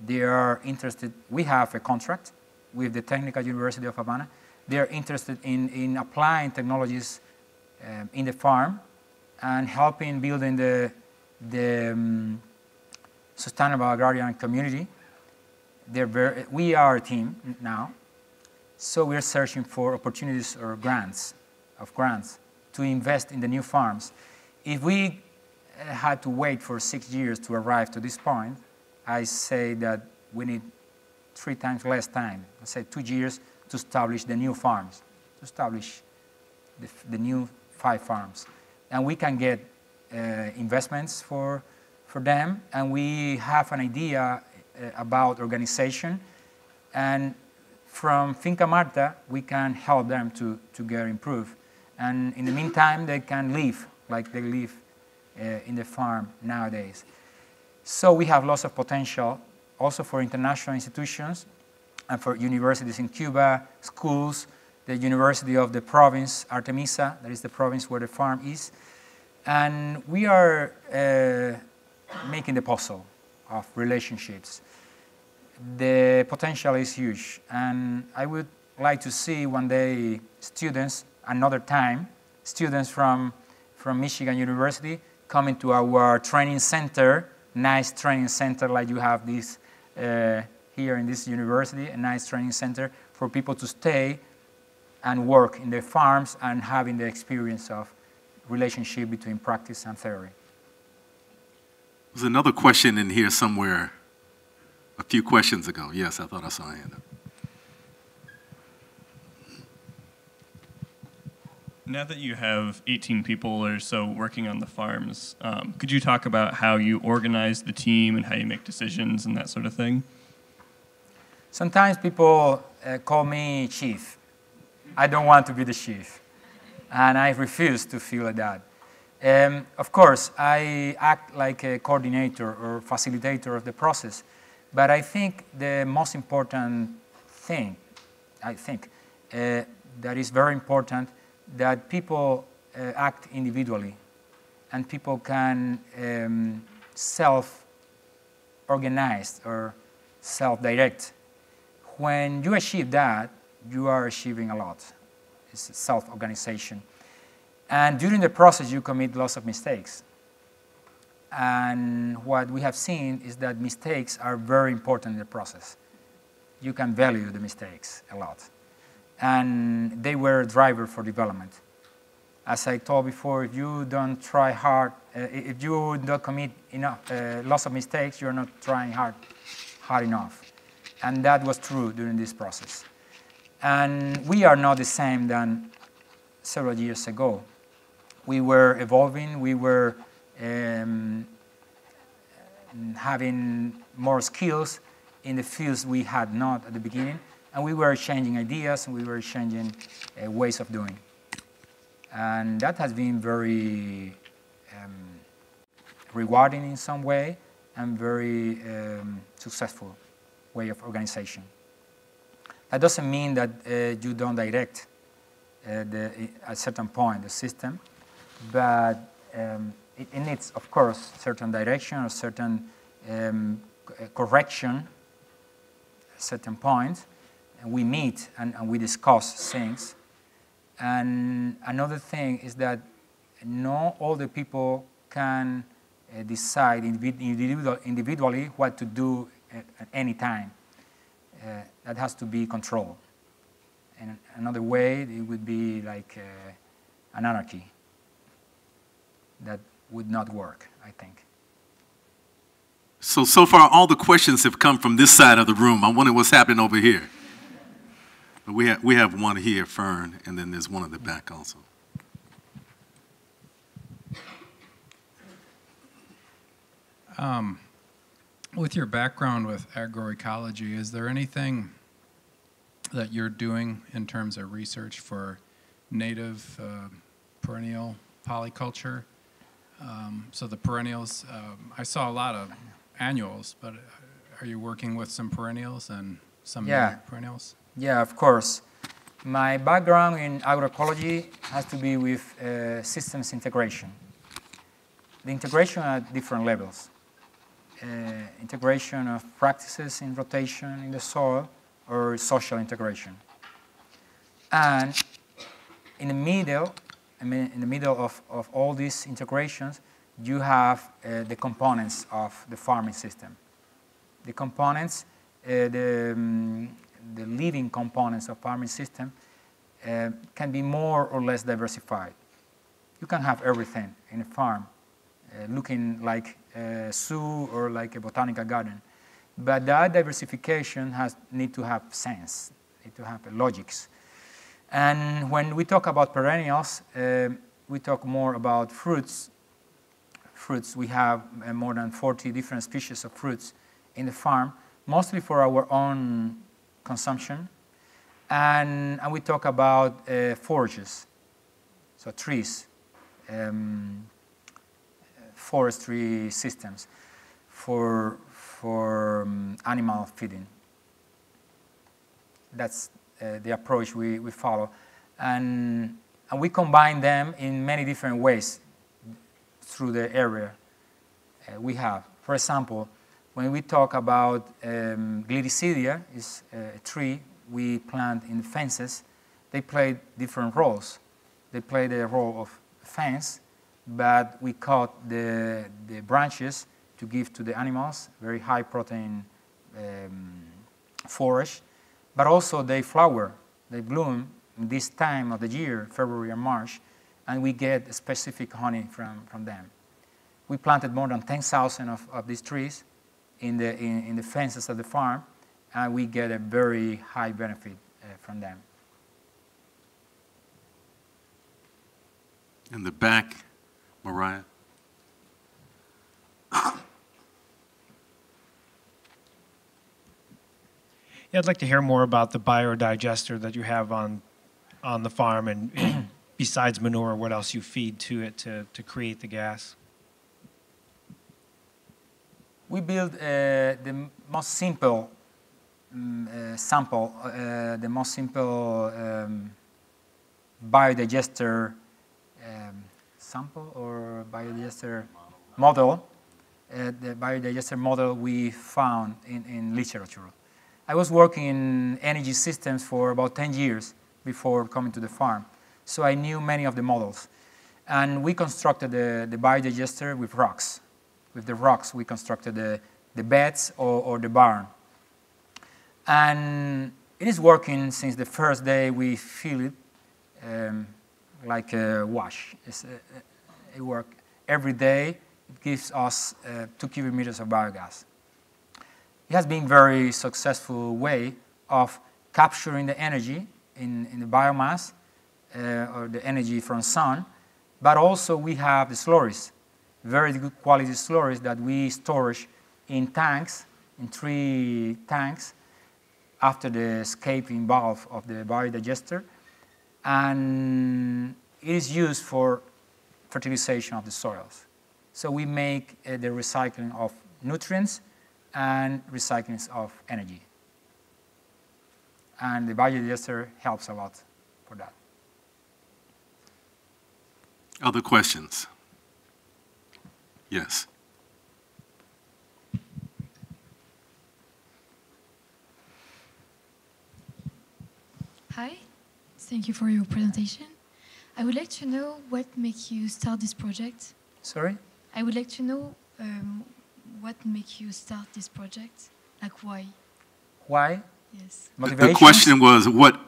They are interested, we have a contract with the Technical University of Havana. They are interested in applying technologies in the farm and helping building the sustainable agrarian community. We are a team now, so we're searching for opportunities or grants to invest in the new farms. If we had to wait for 6 years to arrive to this point, I say that we need 3 times less time. I say 2 years to establish the new farms, to establish the new 5 farms. And we can get investments for them, and we have an idea about organization, and from Finca Marta we can help them to get improved, and in the meantime they can live like they live in the farm nowadays. So we have lots of potential also for international institutions and for universities in Cuba, schools, the University of the province, Artemisa, that is the province where the farm is, and we are making the puzzle of relationships. The potential is huge, and I would like to see one day students, another time, students from Michigan University coming to our training center, nice training center like you have this here in this university, a nice training center for people to stay and work in their farms and having the experience of relationship between practice and theory. There's another question in here somewhere a few questions ago. Yes, I thought I saw a hand up. Now that you have 18 people or so working on the farms, could you talk about how you organize the team and how you make decisions and that sort of thing? Sometimes people call me chief. I don't want to be the chief, and I refuse to feel like that. Of course, I act like a coordinator or facilitator of the process, but I think the most important thing, that is very important, that people act individually and people can self-organize or self-direct. When you achieve that, you are achieving a lot. It's self-organization. And during the process, you commit lots of mistakes. And what we have seen is that mistakes are very important in the process. You can value the mistakes a lot. And they were a driver for development. As I told before, if you don't try hard, if you don't commit enough, lots of mistakes, you're not trying hard enough. And that was true during this process. And we are not the same than several years ago. We were evolving, we were having more skills in the fields we had not at the beginning, and we were changing ideas and we were changing ways of doing. And that has been very rewarding in some way and very successful way of organization. That doesn't mean that you don't direct at a certain point the system, but it needs, of course, certain direction or certain correction at certain point. And we meet and we discuss things. And another thing is that not all the people can decide individually what to do at any time. That has to be controlled. And another way, it would be like an anarchy. That would not work, I think. So far, all the questions have come from this side of the room. I wonder what's happening over here. But we have one here, Fern, and then there's one at the back also. With your background with agroecology, is there anything that you're doing in terms of research for native perennial polyculture? So the perennials, I saw a lot of annuals, but are you working with some perennials and some native perennials? Yeah, of course. My background in agroecology has to be with systems integration. The integration at different levels. Integration of practices in rotation in the soil or social integration. And in the middle of all these integrations, you have the components of the farming system. The components, the living components of farming system can be more or less diversified. You can have everything in a farm, looking like a zoo or like a botanical garden. But that diversification need to have sense, need to have logics. And when we talk about perennials, we talk more about fruits. Fruits, we have more than 40 different species of fruits in the farm, mostly for our own consumption. And we talk about forages, so trees, forestry systems for animal feeding. That's the approach we follow. And we combine them in many different ways through the area we have. For example, when we talk about Gliricidia, is a tree we plant in the fences, they play different roles. They play the role of fence, but we cut the branches to give to the animals very high protein forage, but also they flower, they bloom in this time of the year, February and March, and we get specific honey from them. We planted more than 10,000 of these trees in the fences of the farm, and we get a very high benefit from them. In the back, Mariah. Yeah, I'd like to hear more about the biodigester that you have on the farm, and besides manure, what else you feed to it to create the gas. We built the most simple sample, the most simple biodigester sample or biodigester model, the biodigester model we found in literature. I was working in energy systems for about 10 years before coming to the farm, so I knew many of the models. And we constructed the biodigester with rocks. With the rocks, we constructed the beds or the barn. And it is working since the first day we fill it like a wash. It works every day. It gives us 2 cubic meters of biogas. It has been a very successful way of capturing the energy in the biomass or the energy from sun, but also we have the slurries, very good quality slurries that we store in tanks, in 3 tanks, after the escaping valve of the biodigester, and it is used for fertilization of the soils. So we make the recycling of nutrients and recycling of energy. And the biodigester helps a lot for that. Other questions? Yes. Hi, thank you for your presentation. I would like to know what makes you start this project. Sorry? I would like to know what makes you start this project, like why? Why? Yes. The question was what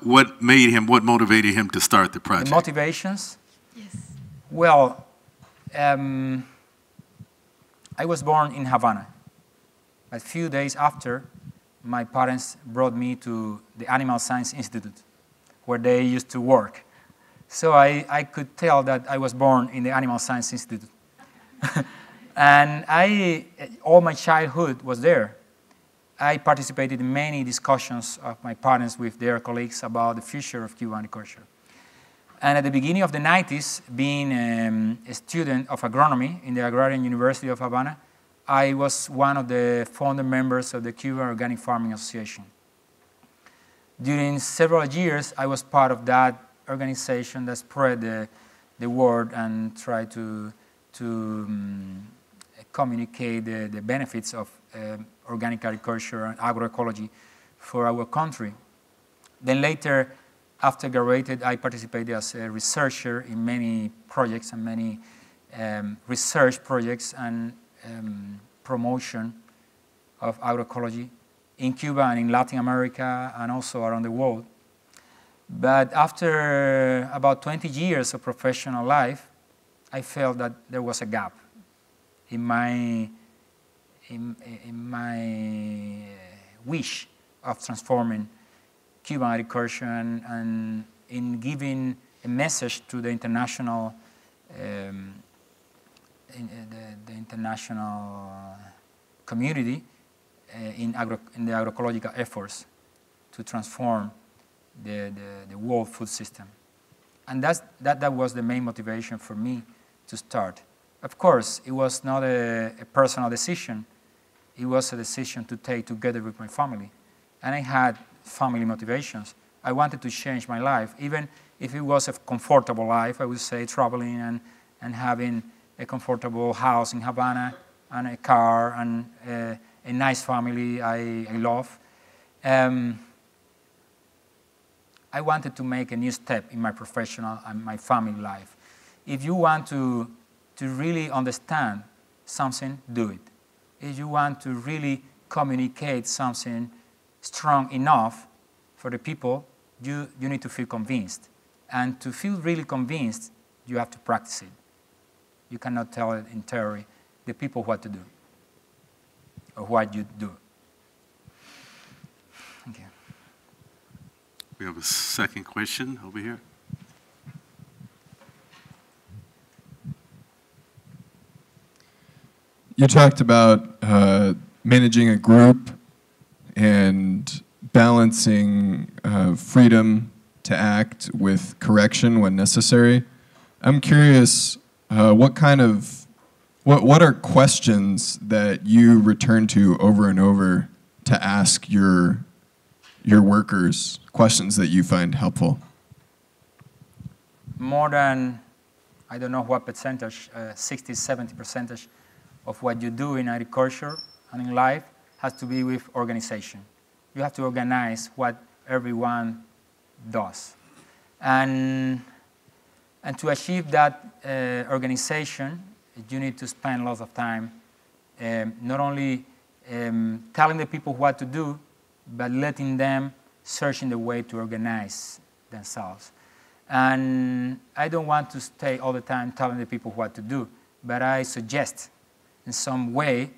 motivated him to start the project? The motivations? Yes. Well, I was born in Havana. A few days after, my parents brought me to the Animal Science Institute, where they used to work. So I could tell that I was born in the Animal Science Institute. And all my childhood was there. I participated in many discussions of my parents with their colleagues about the future of Cuban agriculture. And at the beginning of the 90s, being a student of agronomy in the Agrarian University of Havana, I was one of the founder members of the Cuban Organic Farming Association. During several years, I was part of that organization that spread the word and tried to communicate the benefits of organic agriculture and agroecology for our country. Then later, after graduated, I participated as a researcher in many projects and many research projects and promotion of agroecology in Cuba and in Latin America and also around the world. But after about 20 years of professional life, I felt that there was a gap in my wish of transforming Cuban agriculture and in giving a message to the international the international community in the agroecological efforts to transform the world food system. And that was the main motivation for me to start. Of course, it was not a personal decision. It was a decision to take together with my family. And I had family motivations. I wanted to change my life, even if it was a comfortable life, I would say, traveling and having a comfortable house in Havana and a car and a nice family I love. I wanted to make a new step in my professional and my family life. If you want to really understand something, do it. If you want to really communicate something strong enough for the people, you need to feel convinced. And to feel really convinced, you have to practice it. You cannot tell it in theory the people what to do or what you do. Thank you. We have a second question over here. You talked about managing a group and balancing freedom to act with correction when necessary. I'm curious, what are questions that you return to over and over to ask your workers, questions that you find helpful? More than, I don't know what percentage, 60, 70% of what you do in agriculture and in life has to be with organization. You have to organize what everyone does. And to achieve that organization, you need to spend lots of time not only telling the people what to do, but letting them searching the way to organize themselves. And I don't want to stay all the time telling the people what to do, but I suggest in some way,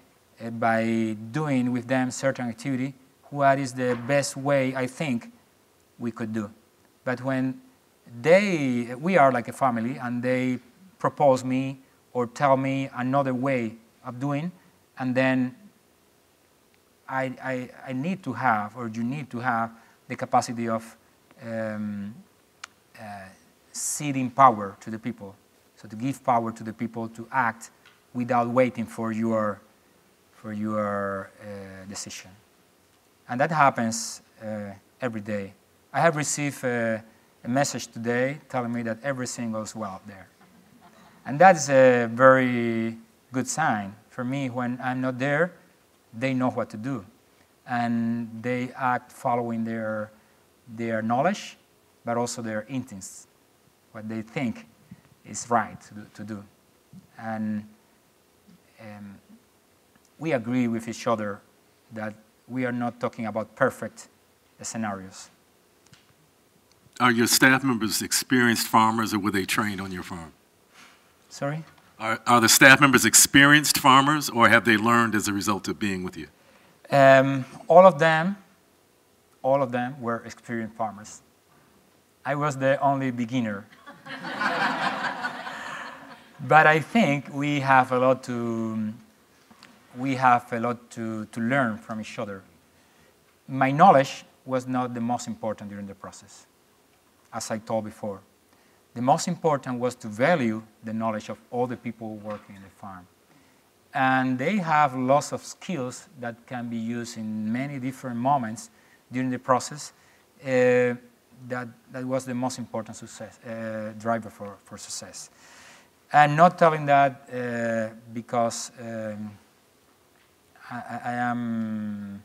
by doing with them certain activity, what is the best way I think we could do. But when we are like a family and they propose me or tell me another way of doing, and then I need to have, or you need to have, the capacity of ceding power to the people. So to give power to the people to act without waiting for your decision. And that happens every day. I have received a message today telling me that everything goes well there. And that's a very good sign. For me, when I'm not there, they know what to do. And they act following their knowledge, but also their instincts, what they think is right to do. And we agree with each other that we are not talking about perfect scenarios. Are your staff members experienced farmers, or were they trained on your farm? Sorry? Are the staff members experienced farmers, or have they learned as a result of being with you? All of them were experienced farmers. I was the only beginner. But I think we have a lot to learn from each other. My knowledge was not the most important during the process, as I told before. The most important was to value the knowledge of all the people working in the farm. And they have lots of skills that can be used in many different moments during the process that was the most important success driver for success. And not telling that because I am,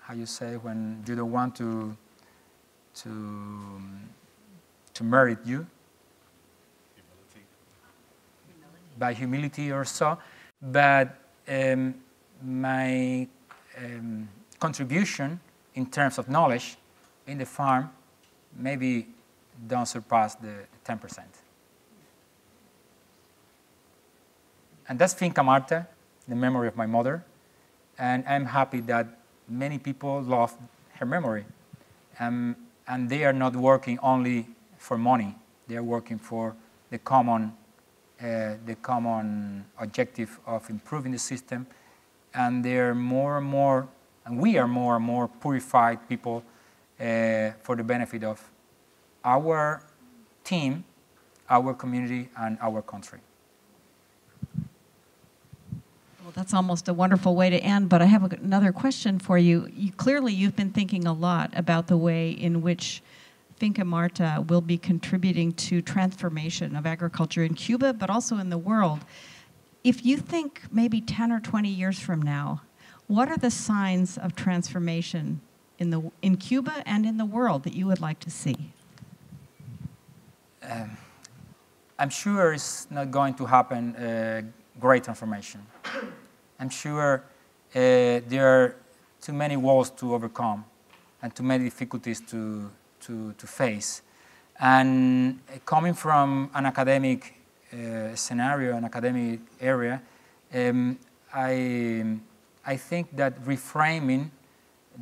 how you say, when you don't want to merit you, by humility or so, but my contribution in terms of knowledge in the farm maybe don't surpass the 10%. And that's Finca Marta, the memory of my mother, and I'm happy that many people love her memory. And they are not working only for money, they are working for the common objective of improving the system, and they're more and more, and we are more and more purified people for the benefit of our team, our community, and our country. Well, that's almost a wonderful way to end, but I have another question for you. Clearly, you've been thinking a lot about the way in which Finca Marta will be contributing to transformation of agriculture in Cuba, but also in the world. If you think maybe 10 or 20 years from now, what are the signs of transformation in Cuba and in the world that you would like to see? I'm sure it's not going to happen great transformation. I'm sure there are too many walls to overcome and too many difficulties to face. And coming from an academic scenario, an academic area, I think that reframing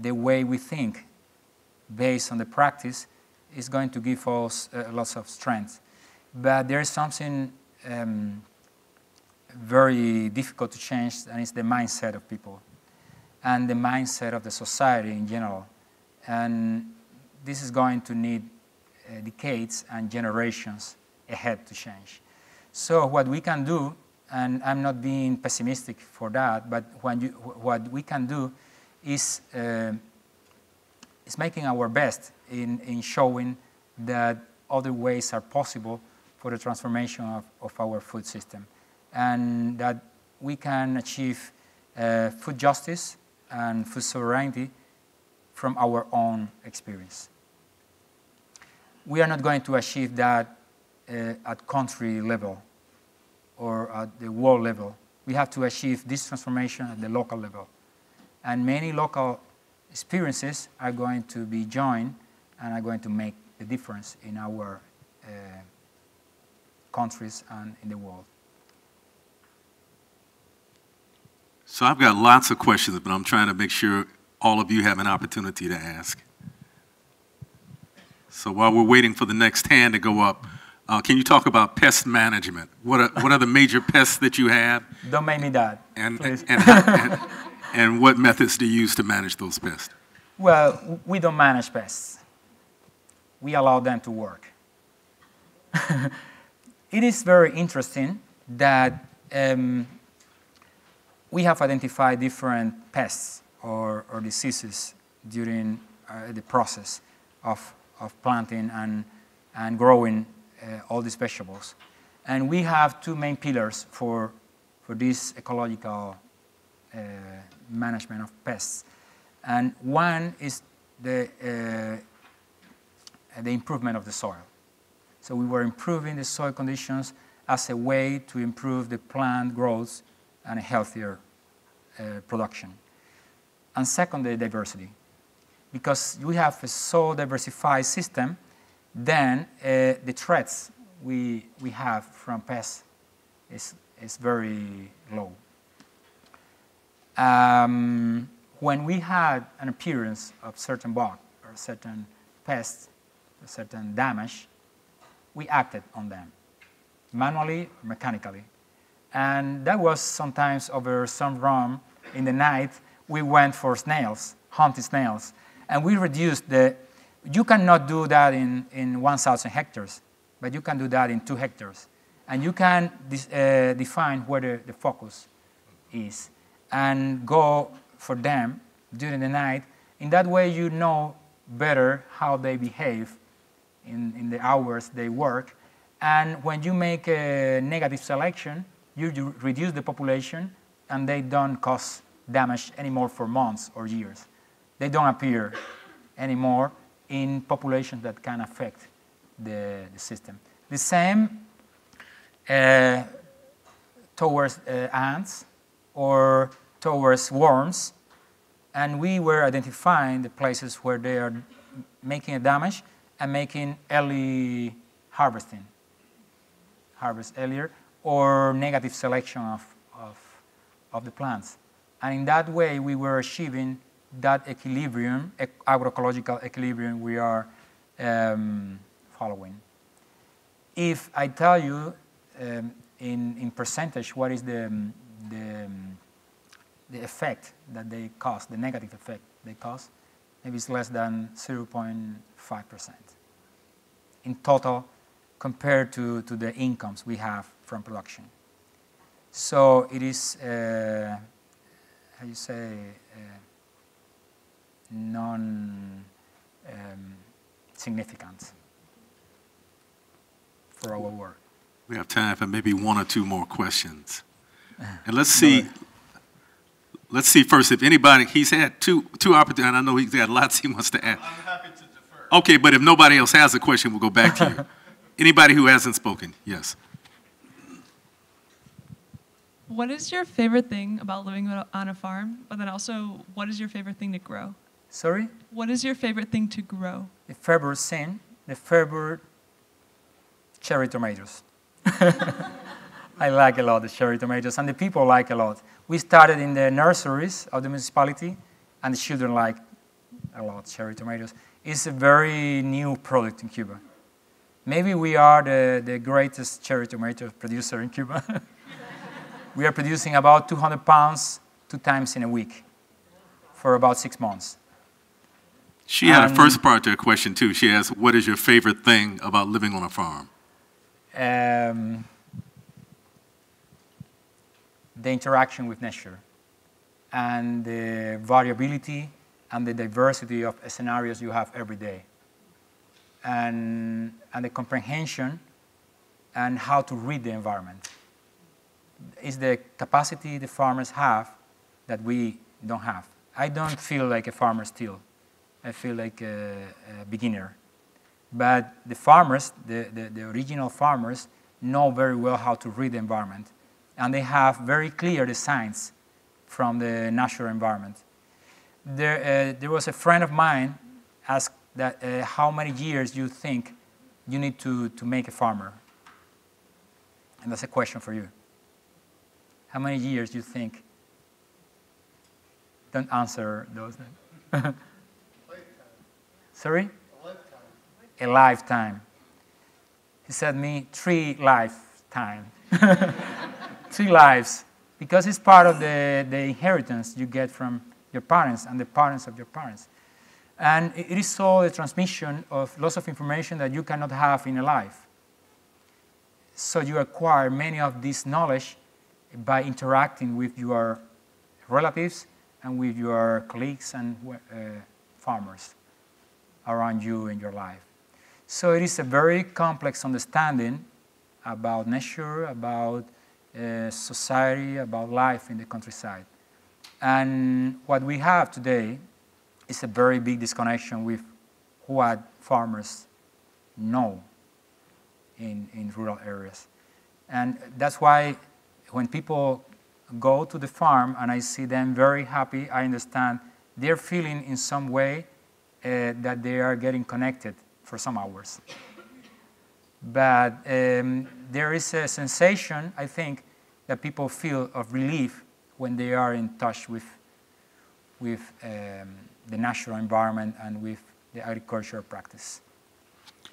the way we think based on the practice is going to give us lots of strength. But there is something very difficult to change, and it's the mindset of people and the mindset of the society in general. And this is going to need decades and generations ahead to change. So what we can do, and I'm not being pessimistic for that, but what we can do is making our best in showing that other ways are possible for the transformation of our food system, and that we can achieve food justice and food sovereignty from our own experience. We are not going to achieve that at country level or at the world level. We have to achieve this transformation at the local level. And many local experiences are going to be joined and are going to make the difference in our countries and in the world. So I've got lots of questions, but I'm trying to make sure all of you have an opportunity to ask. So while we're waiting for the next hand to go up, can you talk about pest management? What are the major pests that you have? Don't make me that, please. And what methods do you use to manage those pests? Well, we don't manage pests. We allow them to work. It is very interesting that we have identified different pests or diseases during the process of planting and growing all these vegetables. And we have two main pillars for this ecological management of pests. And one is the improvement of the soil. So we were improving the soil conditions as a way to improve the plant growth and a healthier production. And second, the diversity. Because we have a so diversified system, then the threats we have from pests is very low. When we had an appearance of certain bug or certain pests, or certain damage, we acted on them, manually or mechanically. And that was sometimes over some run in the night, we went for snails, hunting snails, and we reduced you cannot do that in 1,000 hectares, but you can do that in 2 hectares. And you can define where the focus is and go for them during the night. In that way, you know better how they behave in the hours they work. And when you make a negative selection, you reduce the population, and they don't cause damage anymore for months or years. They don't appear anymore in populations that can affect the system. The same towards ants or towards worms, and we were identifying the places where they are making a damage and making early harvest earlier, or negative selection of the plants. And in that way, we were achieving that equilibrium, agroecological equilibrium we are following. If I tell you in percentage what is the effect that they cause, the negative effect they cause, maybe it's less than 0.5% in total compared to the incomes we have from production. So it is, how you say, non-significant for our work. We have time for maybe one or two more questions. And let's see first if anybody, he's had two opportunities, and I know he's got lots he wants to add. I'm happy to defer. Okay, but if nobody else has a question, we'll go back to you. Anybody who hasn't spoken, yes. What is your favorite thing about living on a farm? But then also, what is your favorite thing to grow? Sorry? What is your favorite thing to grow? The favorite thing, the favorite cherry tomatoes. I like a lot the cherry tomatoes, and the people like a lot. We started in the nurseries of the municipality, and the children like a lot cherry tomatoes. It's a very new product in Cuba. Maybe we are the greatest cherry tomato producer in Cuba. We are producing about 200 pounds 2 times in a week for about 6 months. She had a first part to her question, too. She asked, what is your favorite thing about living on a farm? The interaction with nature and the variability and the diversity of scenarios you have every day, and the comprehension and how to read the environment. It's the capacity the farmers have that we don't have. I don't feel like a farmer still. I feel like a beginner. But the farmers, the original farmers, know very well how to read the environment. And they have very clear the signs from the natural environment. There was a friend of mine asked that how many years you think you need to make a farmer? And that's a question for you. How many years do you think? Don't answer those. Sorry? A lifetime. A lifetime. He said me 3 lifetimes. 3 lives. Because it's part of the inheritance you get from your parents and the parents of your parents. And it is all a transmission of lots of information that you cannot have in a life. So you acquire many of this knowledge by interacting with your relatives and with your colleagues and farmers around you in your life. So it is a very complex understanding about nature, about society, about life in the countryside. And what we have today is a very big disconnection with what farmers know in rural areas. And that's why when people go to the farm and I see them very happy, I understand they're feeling in some way that they are getting connected for some hours. But there is a sensation, I think, that people feel of relief when they are in touch with the natural environment and with the agricultural practice.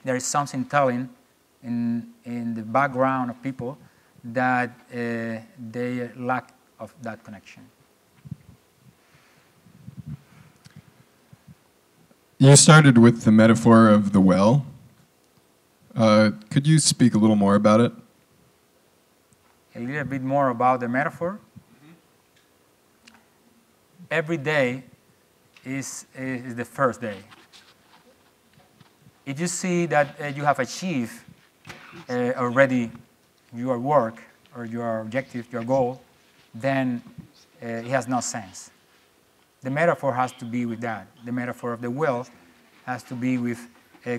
There is something telling in the background of people that they lack of that connection. You started with the metaphor of the well. Could you speak a little more about it? A little bit more about the metaphor. Every day is the first day. if you see that you have achieved already your work or your objective, your goal, then it has no sense. The metaphor has to be with that. The metaphor of the will has to be with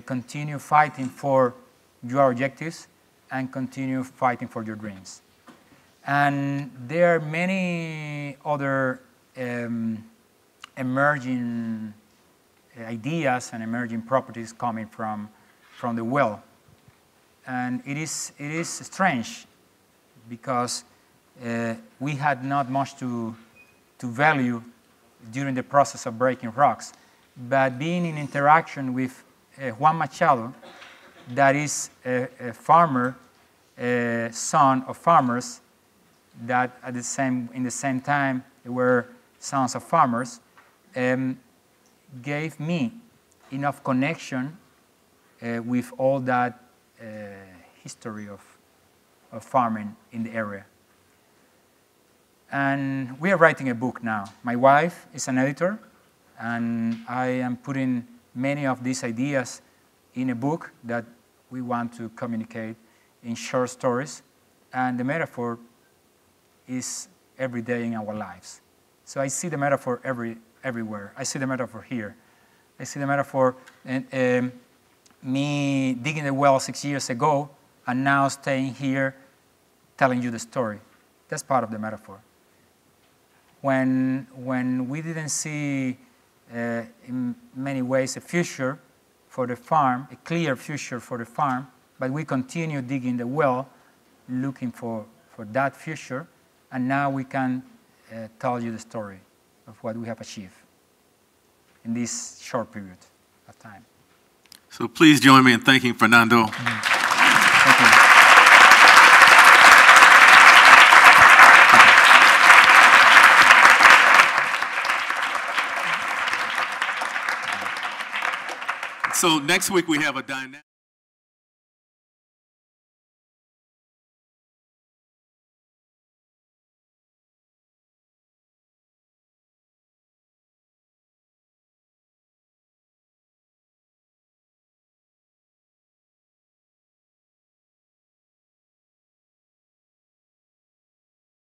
continue fighting for your objectives and continue fighting for your dreams. And there are many other emerging ideas and emerging properties coming from the will. And it is strange because we had not much to value during the process of breaking rocks. But being in interaction with Juan Machado, that is a farmer, son of farmers, that in the same time they were sons of farmers, gave me enough connection with all that history of farming in the area. And we are writing a book now. My wife is an editor, and I am putting many of these ideas in a book that we want to communicate in short stories. And the metaphor is every day in our lives. So I see the metaphor everywhere. I see the metaphor here. I see the metaphor in me digging the well 6 years ago and now staying here telling you the story. That's part of the metaphor. When we didn't see in many ways a future for the farm, a clear future for the farm, but we continue digging the well, looking for that future, and now we can tell you the story of what we have achieved in this short period of time. So please join me in thanking Fernando. Thank you. So next week we have a dynamic